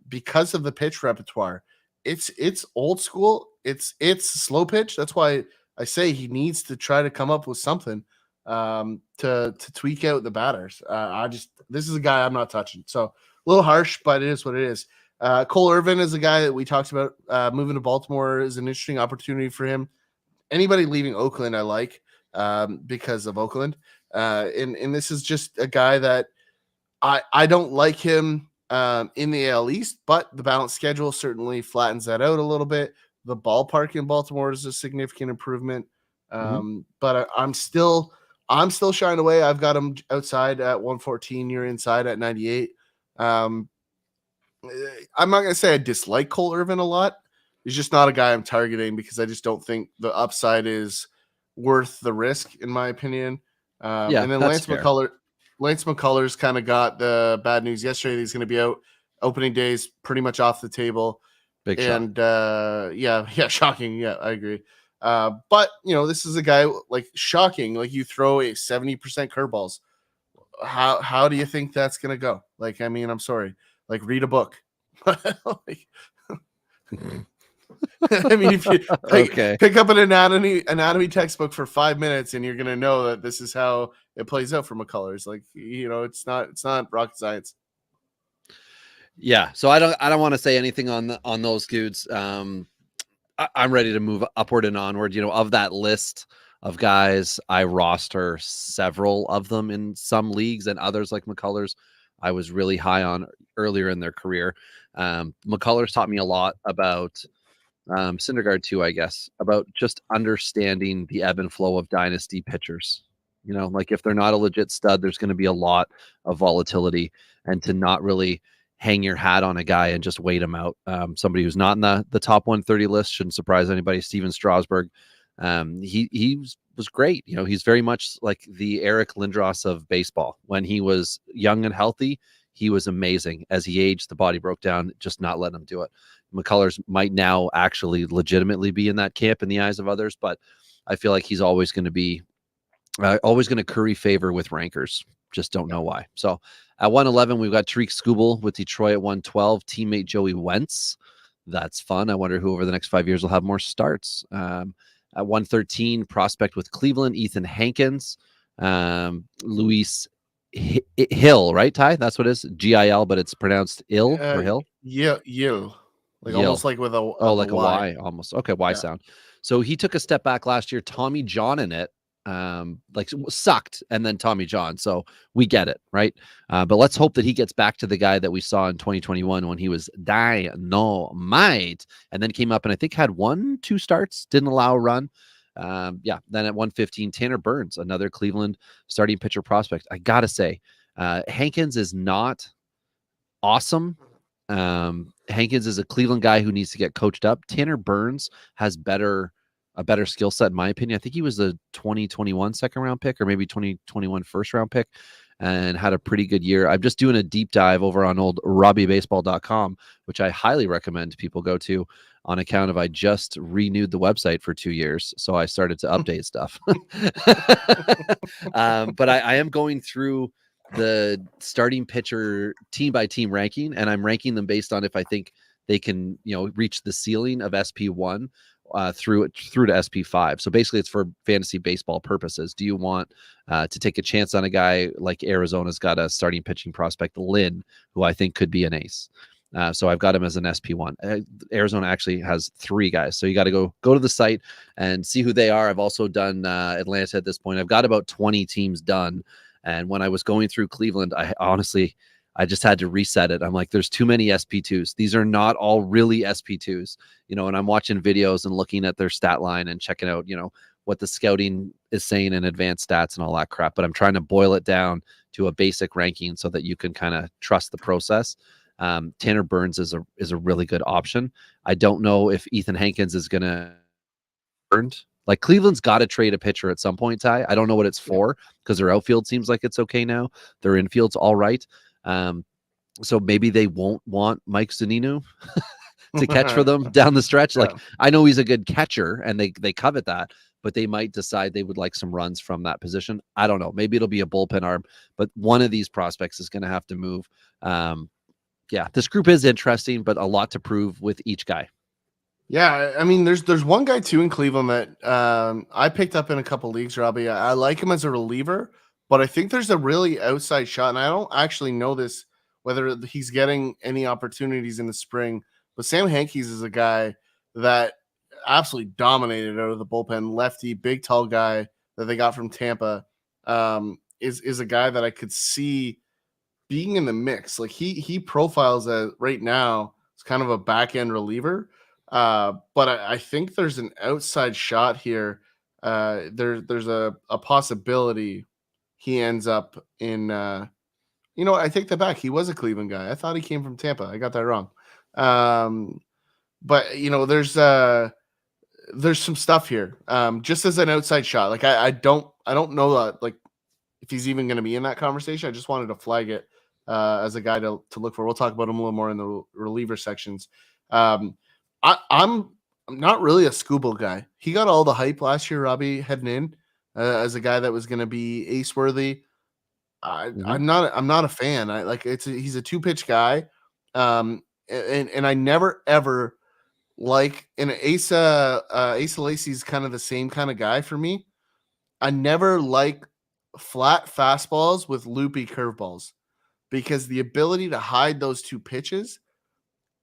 because of the pitch repertoire. It's old school. It's slow pitch. That's why I say he needs to try to come up with something to tweak out the batters. This is a guy I'm not touching. So a little harsh, but it is what it is. Cole Irvin is a guy that we talked about. Moving to Baltimore is an interesting opportunity for him. Anybody leaving Oakland, I like because of Oakland. And this is just a guy that I don't like him in the AL East, but the balanced schedule certainly flattens that out a little bit. The ballpark in Baltimore is a significant improvement. But I'm still shying away. I've got him outside at 114. You're inside at 98. I'm not going to say I dislike Cole Irvin a lot. He's just not a guy I'm targeting because I just don't think the upside is worth the risk, in my opinion. And then Lance McCullers kind of got the bad news yesterday. He's going to be out. Opening days pretty much off the table. Big and shocking. Yeah, I agree. But this is a guy shocking. Like you throw a 70% curveballs. How do you think that's going to go? Like, I mean, I'm sorry. Like read a book. I mean, if you pick up an anatomy textbook for 5 minutes, and you're gonna know that this is how it plays out for McCullers. Like, it's not rocket science. Yeah, so I don't want to say anything on those dudes. I'm ready to move upward and onward. Of that list of guys, I roster several of them in some leagues, and others like McCullers I was really high on earlier in their career. McCullers taught me a lot about Syndergaard too, I guess, about just understanding the ebb and flow of dynasty pitchers. Like if they're not a legit stud, there's going to be a lot of volatility, and to not really hang your hat on a guy and just wait him out. Somebody who's not in the top 130 list shouldn't surprise anybody. Steven Strasburg. He was great. He's very much like the Eric Lindros of baseball. When he was young and healthy, he was amazing. As he aged, the body broke down, just not letting him do it. McCullers might now actually legitimately be in that camp in the eyes of others, but I feel like he's always going to be curry favor with rankers. Just don't know why. So at 111, we've got Tariq Skubal with Detroit at 112, teammate Joey Wentz. That's fun. I wonder who over the next 5 years will have more starts. At 113, prospect with Cleveland, Ethan Hankins. Luis Hill, right, Ty? That's what it is. G-I-L, but it's pronounced ill or Hill? Yeah, you. Like Yill. almost like with a like a Y almost. Okay, Y sound. So he took a step back last year. Tommy John in it. Sucked, and then Tommy John. So we get it, right? But let's hope that he gets back to the guy that we saw in 2021 when he was dynamite, and then came up and I think had 1-2 starts, didn't allow a run. Then at 115, Tanner Burns, another Cleveland starting pitcher prospect. I gotta say, Hankins is not awesome. Hankins is a Cleveland guy who needs to get coached up. Tanner Burns has a better skill set, in my opinion. I think he was a 2021 second round pick or maybe 2021 first round pick and had a pretty good year. I'm just doing a deep dive over on old RobbieBaseball.com, which I highly recommend people go to on account of I just renewed the website for 2 years. So I started to update stuff. But I am going through the starting pitcher team by team ranking, and I'm ranking them based on if I think they can, reach the ceiling of SP1 through to SP5. So basically it's for fantasy baseball purposes. Do you want to take a chance on a guy like Arizona's got a starting pitching prospect, Lynn, who I think could be an ace? So I've got him as an SP1. Arizona actually has 3 guys. So you got to go to the site and see who they are. I've also done Atlanta at this point. I've got about 20 teams done. And when I was going through Cleveland, I just had to reset it. I'm like, there's too many SP2s. These are not all really SP2s, and I'm watching videos and looking at their stat line and checking out, what the scouting is saying in advanced stats and all that crap. But I'm trying to boil it down to a basic ranking so that you can kind of trust the process. Tanner Burns is a really good option. I don't know if Ethan Hankins is going to earned. Like Cleveland's got to trade a pitcher at some point, Ty. I don't know what it's for because their outfield seems like it's okay now. Their infield's all right. So maybe they won't want Mike Zunino to catch for them down the stretch. Like I know he's a good catcher and they covet that, but they might decide they would like some runs from that position. I don't know. Maybe it'll be a bullpen arm, but one of these prospects is going to have to move. This group is interesting, but a lot to prove with each guy. Yeah, I mean, there's one guy too in Cleveland that I picked up in a couple leagues, Robbie. I like him as a reliever, but I think there's a really outside shot, and I don't actually know this whether he's getting any opportunities in the spring. But Sam Hankins is a guy that absolutely dominated out of the bullpen. Lefty, big tall guy that they got from Tampa, is a guy that I could see being in the mix. Like he profiles as right now it's kind of a back end reliever. But I think there's an outside shot here. There's a possibility he ends up in. I take that back. He was a Cleveland guy. I thought he came from Tampa. I got that wrong. But there's some stuff here. Just as an outside shot. Like I don't know like if he's even going to be in that conversation. I just wanted to flag it as a guy to look for. We'll talk about him a little more in the reliever sections. I'm not really a Skubal guy. He got all the hype last year, Robbie, heading in as a guy that was going to be ace worthy. I'm not a fan. He's a 2-pitch guy, and I never ever and Asa Lacy's kind of the same kind of guy for me. I never like flat fastballs with loopy curveballs because the ability to hide those 2 pitches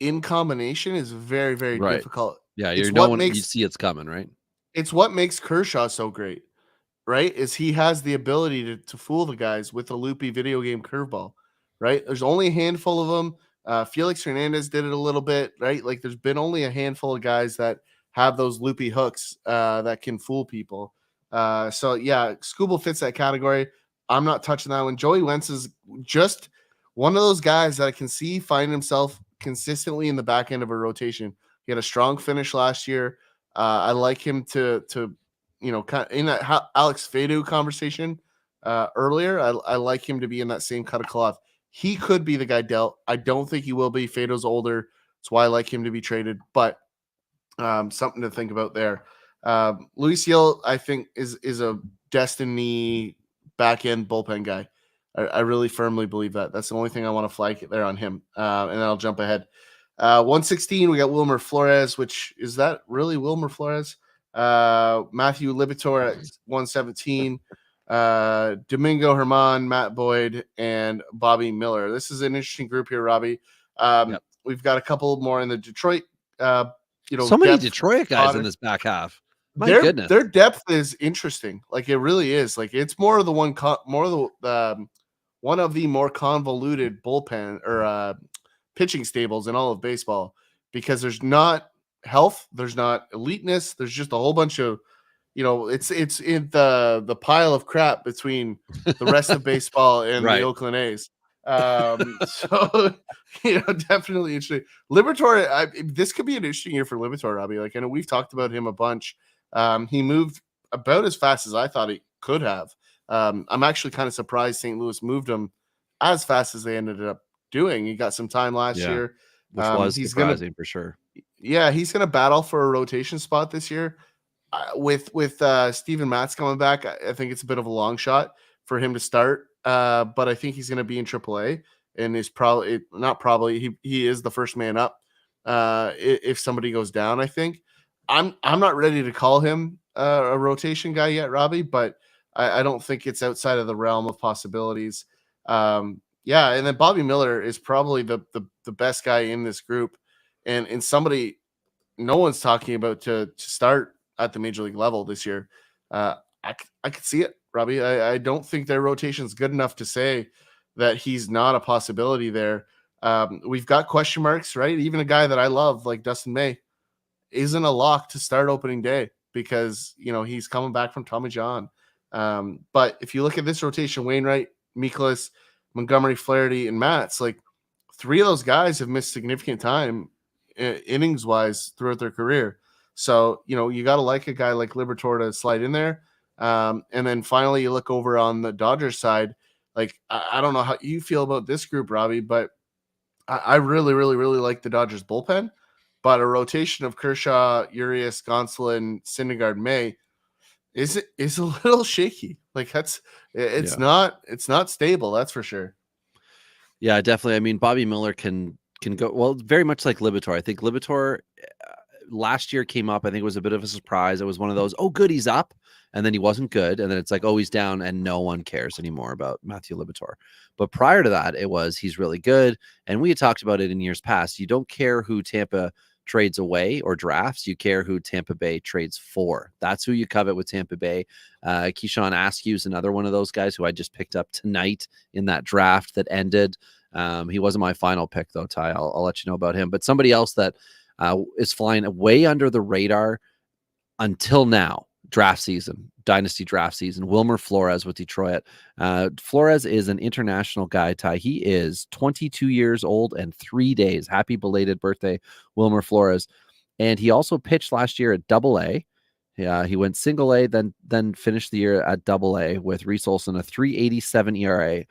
in combination is very, very difficult. Yeah, you see it's coming, right? It's what makes Kershaw so great, right? Is he has the ability to fool the guys with a loopy video game curveball, right? There's only a handful of them. Felix Hernandez did it a little bit, right? Like there's been only a handful of guys that have those loopy hooks that can fool people. So yeah, Skubal fits that category. I'm not touching that one. Joey Wentz is just one of those guys that I can see find himself consistently in the back end of a rotation. He had a strong finish last year. I like him to kind of in that Alex Fadu conversation earlier. I like him to be in that same cut of cloth. he could be the guy dealt. I don't think he will be. Fado's older. That's why I like him to be traded. But something to think about there. Luis Gil, I think, is a destiny back end bullpen guy. I really firmly believe that. That's the only thing I want to flag there on him. And then I'll jump ahead. 116, we got Wilmer Flores, which is that really Wilmer Flores? Matthew Liberatore at 117. Domingo Herman, Matt Boyd, and Bobby Miller. This is an interesting group here, Robbie. We've got a couple more in the Detroit. So many Detroit guys in this back half. My goodness, their depth is interesting. Like it really is. Like it's more of the one of the more convoluted bullpen or pitching stables in all of baseball because there's not health, there's not eliteness, there's just a whole bunch of it's in the pile of crap between the rest of baseball and right. the Oakland A's. So definitely interesting. Liberatore, this could be an interesting year for Liberatore, Robbie. Like I know we've talked about him a bunch. He moved about as fast as I thought he could have. I'm actually kind of surprised St. Louis moved him as fast as they ended up doing. He got some time last year, which was surprising for sure. Yeah, he's gonna battle for a rotation spot this year. With Steven Matz coming back, I think it's a bit of a long shot for him to start. But I think he's going to be in AAA and is probably not probably he is the first man up. If somebody goes down, I think I'm not ready to call him a rotation guy yet, Robbie, but I don't think it's outside of the realm of possibilities. And then Bobby Miller is probably the best guy in this group, and somebody no one's talking about to start at the major league level this year. I could see it, Robbie. I don't think their rotation is good enough to say that he's not a possibility there. We've got question marks, right? Even a guy that I love, like Dustin May, isn't a lock to start opening day because, he's coming back from Tommy John. But if you look at this rotation, Wainwright, Mikolas, Montgomery, Flaherty, and Matz, like 3 of those guys have missed significant time innings-wise throughout their career. So, you got to like a guy like Liberatore to slide in there. And then finally, you look over on the Dodgers side. Like, I don't know how you feel about this group, Robbie, but I really, really, really like the Dodgers bullpen. But a rotation of Kershaw, Urias, Gonsolin, Syndergaard, May is a little shaky. Like it's not stable. That's for sure. Yeah, definitely. I mean, Bobby Miller can go very much like Liberatore. I think Liberatore last year came up. I think it was a bit of a surprise. It was one of those, oh, good, he's up. And then he wasn't good. And then it's like, oh, he's down and no one cares anymore about Matthew Liberatore. But prior to that, it was, he's really good. And we had talked about it in years past. You don't care who Tampa trades away or drafts. You care who Tampa Bay trades for. That's who you covet with Tampa Bay. Keyshawn Askew is another one of those guys who I just picked up tonight in that draft that ended. He wasn't my final pick though, Ty. I'll let you know about him. But somebody else that is flying way under the radar until now, dynasty draft season, Wilmer Flores with Detroit. Flores is an international guy, Ty. He is 22 years old and 3 days. Happy belated birthday, Wilmer Flores. And he also pitched last year at Double-A. He went Single A, then finished the year at Double-A with Reese Olson, a 3.87 ERA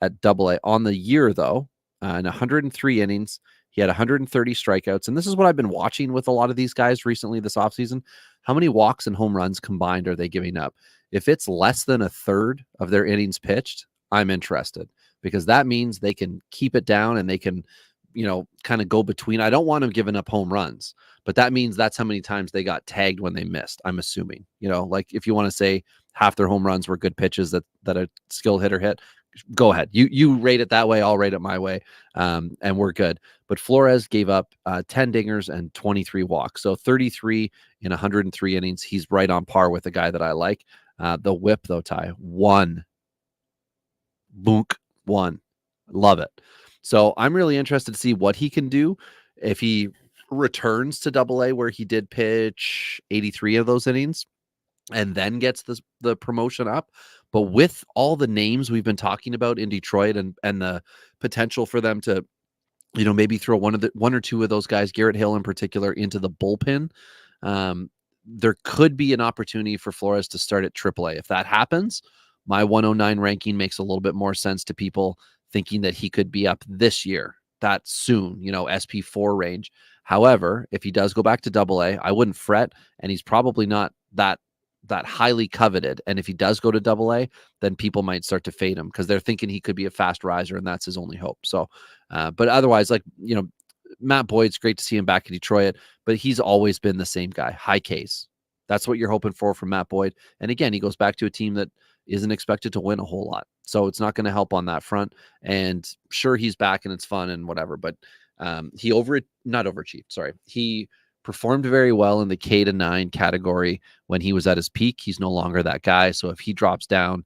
at Double-A. On the year, though, in 103 innings, he had 130 strikeouts. And this is what I've been watching with a lot of these guys recently this offseason. How many walks and home runs combined are they giving up? If it's less than a third of their innings pitched, I'm interested because that means they can keep it down and they can, kind of go between. I don't want them giving up home runs, but that means that's how many times they got tagged when they missed. I'm assuming, like if you want to say half their home runs were good pitches that a skilled hitter hit, go ahead. You rate it that way. I'll rate it my way. And we're good. But Flores gave up 10 dingers and 23 walks. So 33 in 103 innings. He's right on par with the guy that I like. The whip though, Ty, 1. Boonk, 1. Love it. So I'm really interested to see what he can do if he returns to Double-A where he did pitch 83 of those innings and then gets the promotion up. But with all the names we've been talking about in Detroit and the potential for them to, maybe throw one or two of those guys, Garrett Hill in particular, into the bullpen, there could be an opportunity for Flores to start at AAA. If that happens, my 109 ranking makes a little bit more sense to people thinking that he could be up this year, that soon, SP4 range. However, if he does go back to AA, I wouldn't fret, and he's probably not that highly coveted. And if he does go to AA, then people might start to fade him because they're thinking he could be a fast riser, and that's his only hope. So, but otherwise, Matt Boyd's great to see him back in Detroit, but he's always been the same guy, high Ks. That's what you're hoping for from Matt Boyd. And again, he goes back to a team that isn't expected to win a whole lot. So it's not going to help on that front. And sure, he's back and it's fun and whatever, but he not overachieved. Sorry. He performed very well in the K-9 category when he was at his peak. He's no longer that guy. So if he drops down,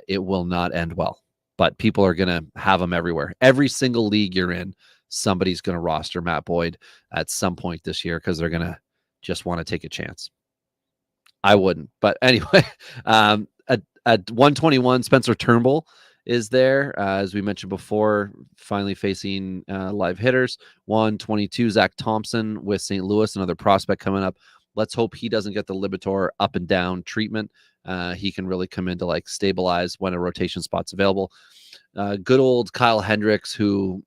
it will not end well. But people are going to have him everywhere. Every single league you're in, somebody's going to roster Matt Boyd at some point this year because they're going to just want to take a chance. I wouldn't. But anyway, at 121, Spencer Turnbull is there, as we mentioned before, finally facing live hitters. 122, Zach Thompson with St. Louis, another prospect coming up. Let's hope he doesn't get the Libitor up and down treatment. He can really come in to stabilize when a rotation spot's available. Good old Kyle Hendricks, who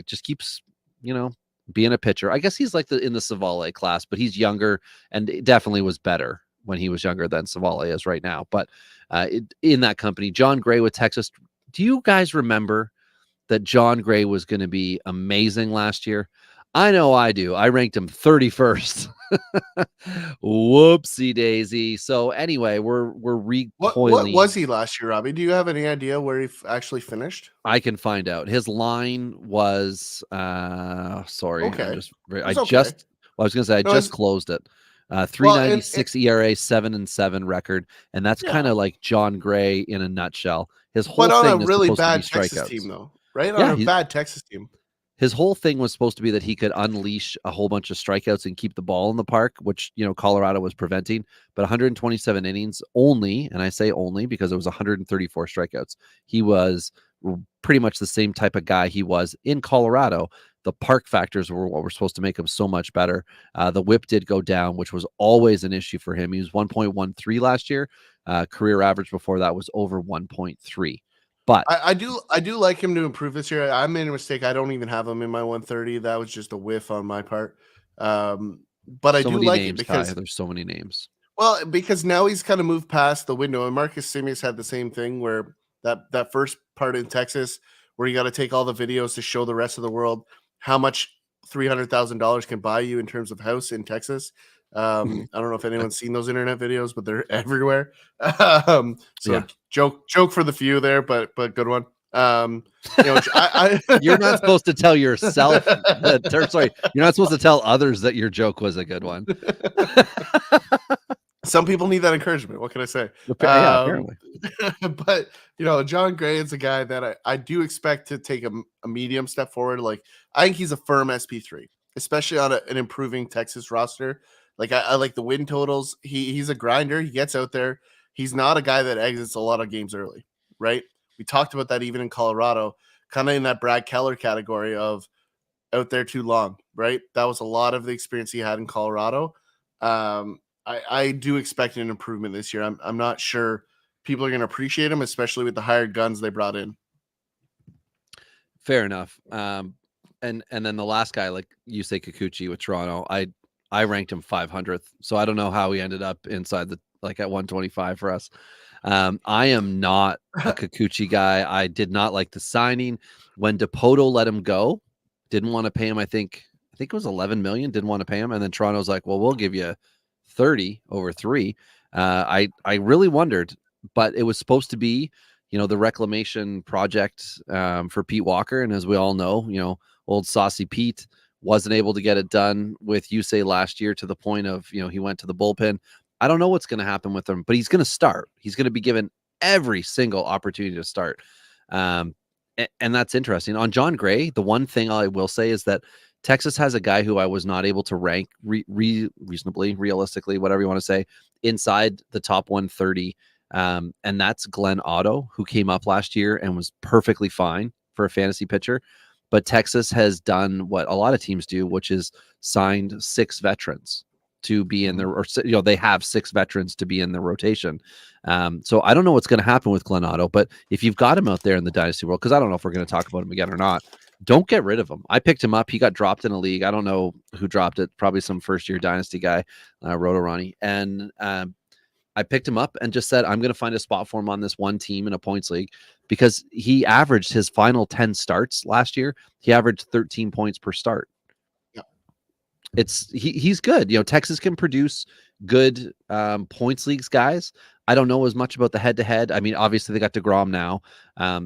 just keeps, being a pitcher. I guess he's in the Savale class, but he's younger and it definitely was better when he was younger than Savale is right now. But in that company, John Gray with Texas. Do you guys remember that John Gray was going to be amazing last year? I know I do. I ranked him 31st. Whoopsie daisy. So anyway, we're recoiling. What was he last year, Robbie? Do you have any idea where he actually finished? I can find out. His line was sorry. Okay. I was going to say I just closed it. 396 ERA, 7-7 record, and that's kind of like John Gray in a nutshell. His whole but on thing a is really supposed bad to be Texas strikeouts. team, though, right? Yeah, on a bad Texas team. His whole thing was supposed to be that he could unleash a whole bunch of strikeouts and keep the ball in the park, which, Colorado was preventing. But 127 innings only, and I say only because it was 134 strikeouts. He was pretty much the same type of guy he was in Colorado. The park factors were what were supposed to make him so much better. The whip did go down, which was always an issue for him. He was 1.13 last year. Career average before that was over 1.3. But I do like him to improve this year. I made a mistake. I don't even have him in my 130. That was just a whiff on my part. But I do like it because there's so many names. Well, because now he's kind of moved past the window. And Marcus Semien had the same thing where that first part in Texas where you got to take all the videos to show the rest of the world how much $300,000 can buy you in terms of house in Texas. I don't know if anyone's seen those internet videos, but they're everywhere. Joke for the few there, but good one. You're not supposed to tell yourself you're not supposed to tell others that your joke was a good one. Some people need that encouragement. What can I say? Apparently. But John Gray is a guy that I do expect to take a medium step forward. I think he's a firm SP3, especially on an improving Texas roster. I like the win totals. He's a grinder. He gets out there. He's not a guy that exits a lot of games early, right? We talked about that even in Colorado, kind of in that Brad Keller category of out there too long, right? That was a lot of the experience he had in Colorado. I do expect an improvement this year. I'm not sure people are going to appreciate him, especially with the hired guns they brought in. Fair enough. And then the last guy, like you say, Kikuchi with Toronto, I ranked him 500th. So I don't know how he ended up inside at 125 for us. I am not a Kikuchi guy. I did not like the signing when Dipoto let him go. Didn't want to pay him. I think it was 11 million. Didn't want to pay him. And then Toronto's like, well, we'll give you 30 over 3. I really wondered, but it was supposed to be, the reclamation project for Pete Walker. And as we all know, old Saucy Pete wasn't able to get it done with Yusei last year to the point of, he went to the bullpen. I don't know what's going to happen with him, but he's going to start. He's going to be given every single opportunity to start. And that's interesting. On John Gray, the one thing I will say is that Texas has a guy who I was not able to rank reasonably, realistically, whatever you want to say, inside the top 130. And that's Glenn Otto, who came up last year and was perfectly fine for a fantasy pitcher. But Texas has done what a lot of teams do, which is signed 6 veterans. to be in there, or they have 6 veterans to be in the rotation. So I don't know what's going to happen with Glenn Otto, but if you've got him out there in the dynasty world, because I don't know if we're going to talk about him again or not, don't get rid of him. I picked him up. He got dropped in a league. I don't know who dropped it. Probably some first-year dynasty guy, Roto Ronnie. And I picked him up and just said, I'm going to find a spot for him on this one team in a points league, because he averaged his final 10 starts last year. He averaged 13 points per start. He's good. Texas can produce good points leagues guys. I don't know as much about the head-to-head. I mean, obviously they got DeGrom now.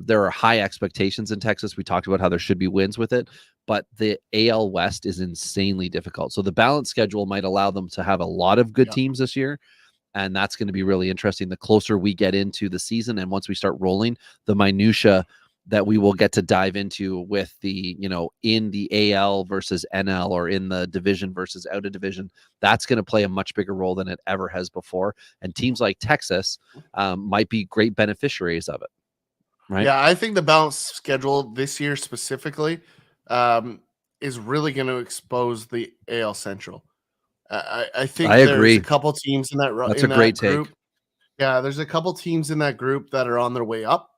There are high expectations in Texas. We talked about how there should be wins with it, but the AL West is insanely difficult. So the balanced schedule might allow them to have a lot of good teams this year, and that's going to be really interesting. The closer we get into the season, and once we start rolling, the minutia that we will get to dive into with the, in the AL versus NL, or in the division versus out of division, that's going to play a much bigger role than it ever has before. And teams like Texas might be great beneficiaries of it. Right. Yeah. I think the balanced schedule this year specifically is really going to expose the AL Central. I think I agree. There's a couple teams in that. That's a great group. take. Yeah. There's a couple teams in that group that are on their way up.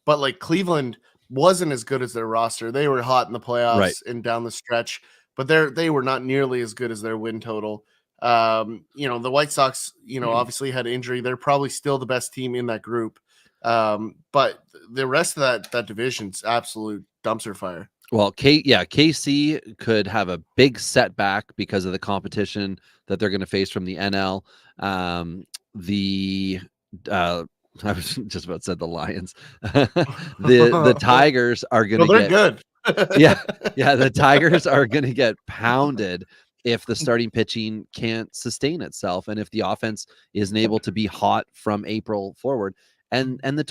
But like Cleveland wasn't as good as their roster. They were hot in the playoffs and down the stretch, but they were not nearly as good as their win total. The White Sox, obviously had injury. They're probably still the best team in that group. But the rest of that division's absolute dumpster fire. Well, KC could have a big setback because of the competition that they're going to face from the NL. I was just about to say the Lions. the Tigers are going to get good. The Tigers are going to get pounded if the starting pitching can't sustain itself, and if the offense isn't able to be hot from April forward. And the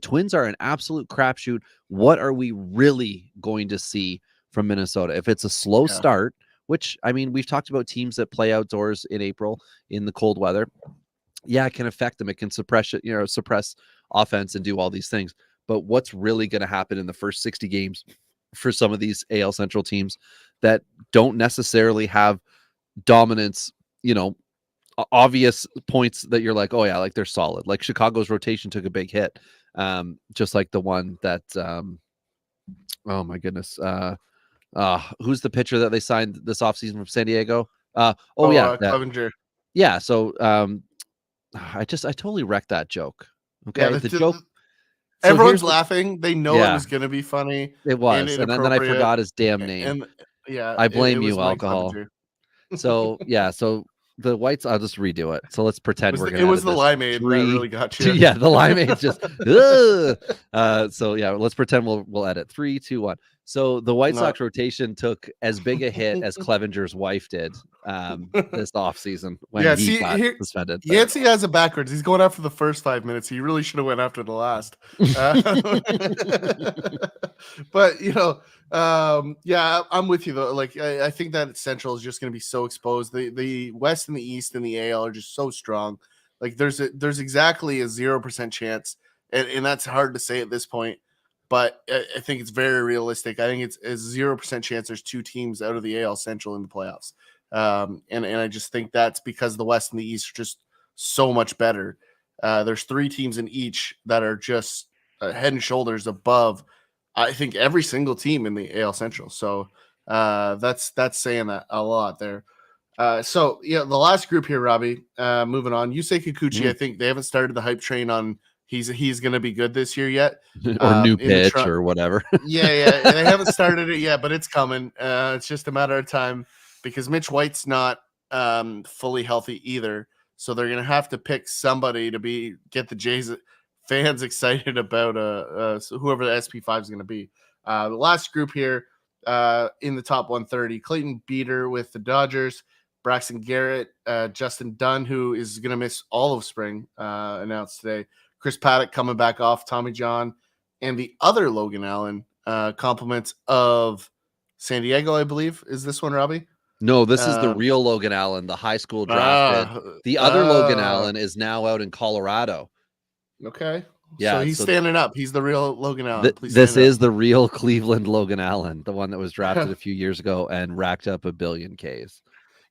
Twins are an absolute crapshoot. What are we really going to see from Minnesota? If it's a slow start, which, I mean, we've talked about teams that play outdoors in April in the cold weather. Yeah, it can affect them. It can suppress offense and do all these things. But what's really going to happen in the first 60 games for some of these AL Central teams that don't necessarily have dominance, obvious points that you're like, oh yeah, like they're solid. Like Chicago's rotation took a big hit. Just like the one that, oh my goodness. Who's the pitcher that they signed this offseason from San Diego? Clevenger. Yeah. So, I totally wrecked that joke. Okay. Yeah, the joke. So everyone's laughing. They know it was going to be funny. It was. And then I forgot his damn name. I blame you, alcohol. So the Whites, I'll just redo it. So let's pretend we're going to. It was the limeade that really got you. Yeah. The limeade just. Let's pretend we'll edit 3, 2, 1. So the White Sox rotation took as big a hit as Clevenger's wife did this offseason when he got suspended. Yancey has it backwards. He's going after the first 5 minutes. He really should have went after the last. But I'm with you though. Like I think that Central is just going to be so exposed. The West and the East and the AL are just so strong. Like there's exactly a 0% chance, and that's hard to say at this point. But I think it's very realistic. I think it's a 0% chance there's 2 teams out of the AL Central in the playoffs. And I just think that's because the West and the East are just so much better. There's 3 teams in each that are just head and shoulders above, I think, every single team in the AL Central. So that's saying that a lot there. The last group here, Robbie, moving on. Yusei Kikuchi, I think they haven't started the hype train on he's going to be good this year yet. Or new pitch or whatever. Yeah. They haven't started it yet, but it's coming. It's just a matter of time because Mitch White's not fully healthy either. So they're going to have to pick somebody to get the Jays fans excited about whoever the SP5 is going to be. The last group here in the top 130, Clayton Beeter with the Dodgers, Braxton Garrett, Justin Dunn, who is going to miss all of spring, announced today. Chris Paddock coming back off Tommy John, and the other Logan Allen, compliments of San Diego, I believe. Is this one, Robbie? No, this is the real Logan Allen, the high school drafted. The other Logan Allen is now out in Colorado. Okay. Yeah, so he's standing up. He's the real Logan Allen. This is the real Cleveland Logan Allen, the one that was drafted a few years ago and racked up 1 billion Ks.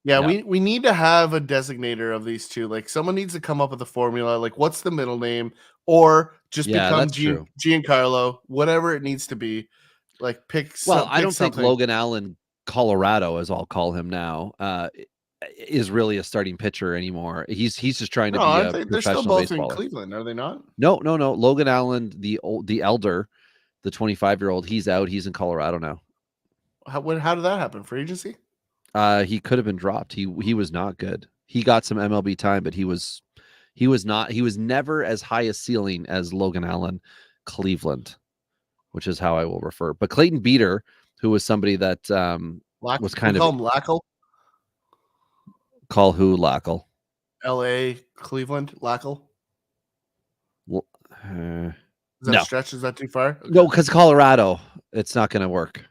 Yeah, Yeah. we need to have a designator of these two. Like someone needs to come up with a formula. Like what's the middle name, or just Yeah, become that's true. Giancarlo, whatever it needs to be. Like pick Well, some, I pick don't think something. Logan Allen, Colorado, as I'll call him now, is really a starting pitcher anymore. He's just trying to No, be aren't a they? They're still professional both in baseballer. Cleveland, are they not? No. Logan Allen, the elder, the 25-year-old, he's out. He's in Colorado now. How did that happen? Free agency? He could have been dropped. He was not good. He got some MLB time, but he was never as high a ceiling as Logan Allen, Cleveland, which is how I will refer. But Clayton Beater, who was somebody that was kind we of call him Lackle. call who Lackle. L.A. Cleveland Lackle. Uh, Is that No. a stretch? Is that too far? No, because Colorado, it's not going to work.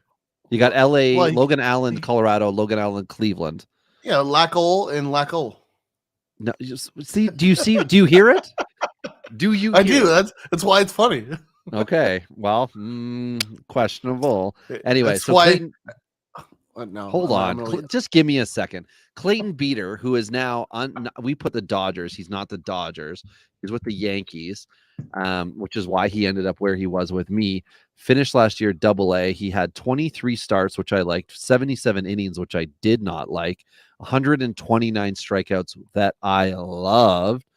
You got LA, Well, Logan Allen, Colorado, Logan Allen, Cleveland. Yeah, Lackle and Lackle. No, see, do you hear it? Do you? I hear do. it? That's why it's funny. Okay. Well, questionable. Anyway, That's so why. Clayton, No, hold I'm on. gonna Just give me a second. Clayton Beater, who is now we put the Dodgers. He's not the Dodgers. He's with the Yankees, which is why he ended up where he was with me. Finished last year Double-A. He had 23 starts, which I liked, 77 innings, which I did not like, 129 strikeouts that I loved.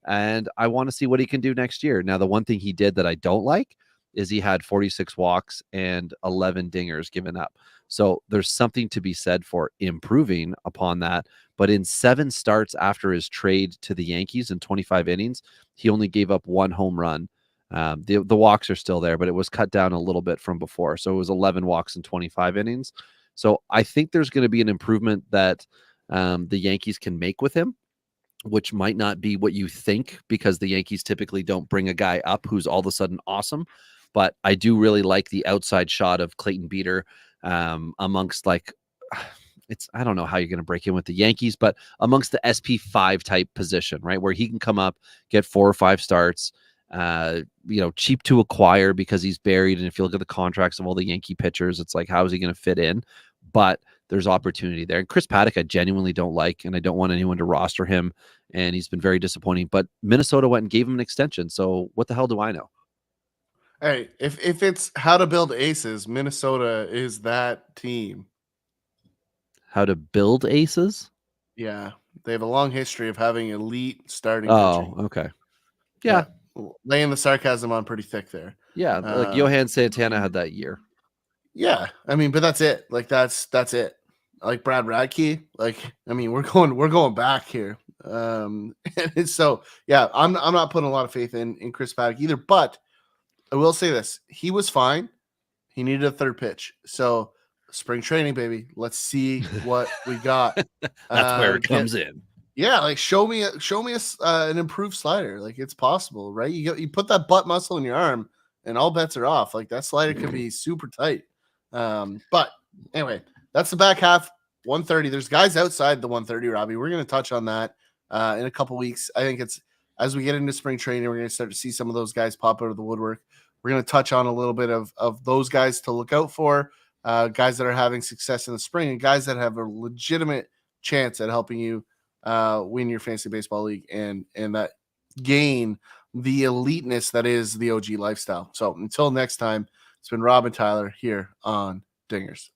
And I want to see what he can do next year. Now, the one thing he did that I don't like is he had 46 walks and 11 dingers given up. So there's something to be said for improving upon that. But in 7 starts after his trade to the Yankees in 25 innings, he only gave up 1 home run. The walks are still there, but it was cut down a little bit from before. So it was 11 walks in 25 innings. So I think there's going to be an improvement that the Yankees can make with him, which might not be what you think, because the Yankees typically don't bring a guy up who's all of a sudden awesome. But I do really like the outside shot of Clayton Beater amongst, like, I don't know how you're going to break in with the Yankees, but amongst the SP5 type position, right? Where he can come up, get 4 or 5 starts, cheap to acquire because he's buried. And if you look at the contracts of all the Yankee pitchers, it's like, how is he going to fit in? But there's opportunity there. And Chris Paddock, I genuinely don't like, and I don't want anyone to roster him. And he's been very disappointing, but Minnesota went and gave him an extension. So what the hell do I know? Hey, if it's how to build aces, Minnesota is that team. How to build aces? Yeah, they have a long history of having elite starting Oh, pitching. okay. Yeah. Laying the sarcasm on pretty thick there. Yeah, like Johan Santana had that year. Yeah, I mean, but that's it. Like that's it. Like Brad Radke. Like, I mean, we're going back here. And so yeah, I'm not putting a lot of faith in Chris Paddock either. But I will say this: he was fine. He needed a third pitch. So spring training, baby. Let's see what we got. That's where it comes in. Yeah, like show me an improved slider. Like it's possible, right? You put that butt muscle in your arm, and all bets are off. Like that slider could be super tight. But anyway, that's the back half. 130. There's guys outside the 130, Robbie. We're going to touch on that in a couple weeks. I think it's as we get into spring training, we're going to start to see some of those guys pop out of the woodwork. We're going to touch on a little bit of those guys to look out for, guys that are having success in the spring, and guys that have a legitimate chance at helping you win your fantasy baseball league and that gain the eliteness that is the OG lifestyle. So until next time, it's been Rob and Tyler here on Dingers.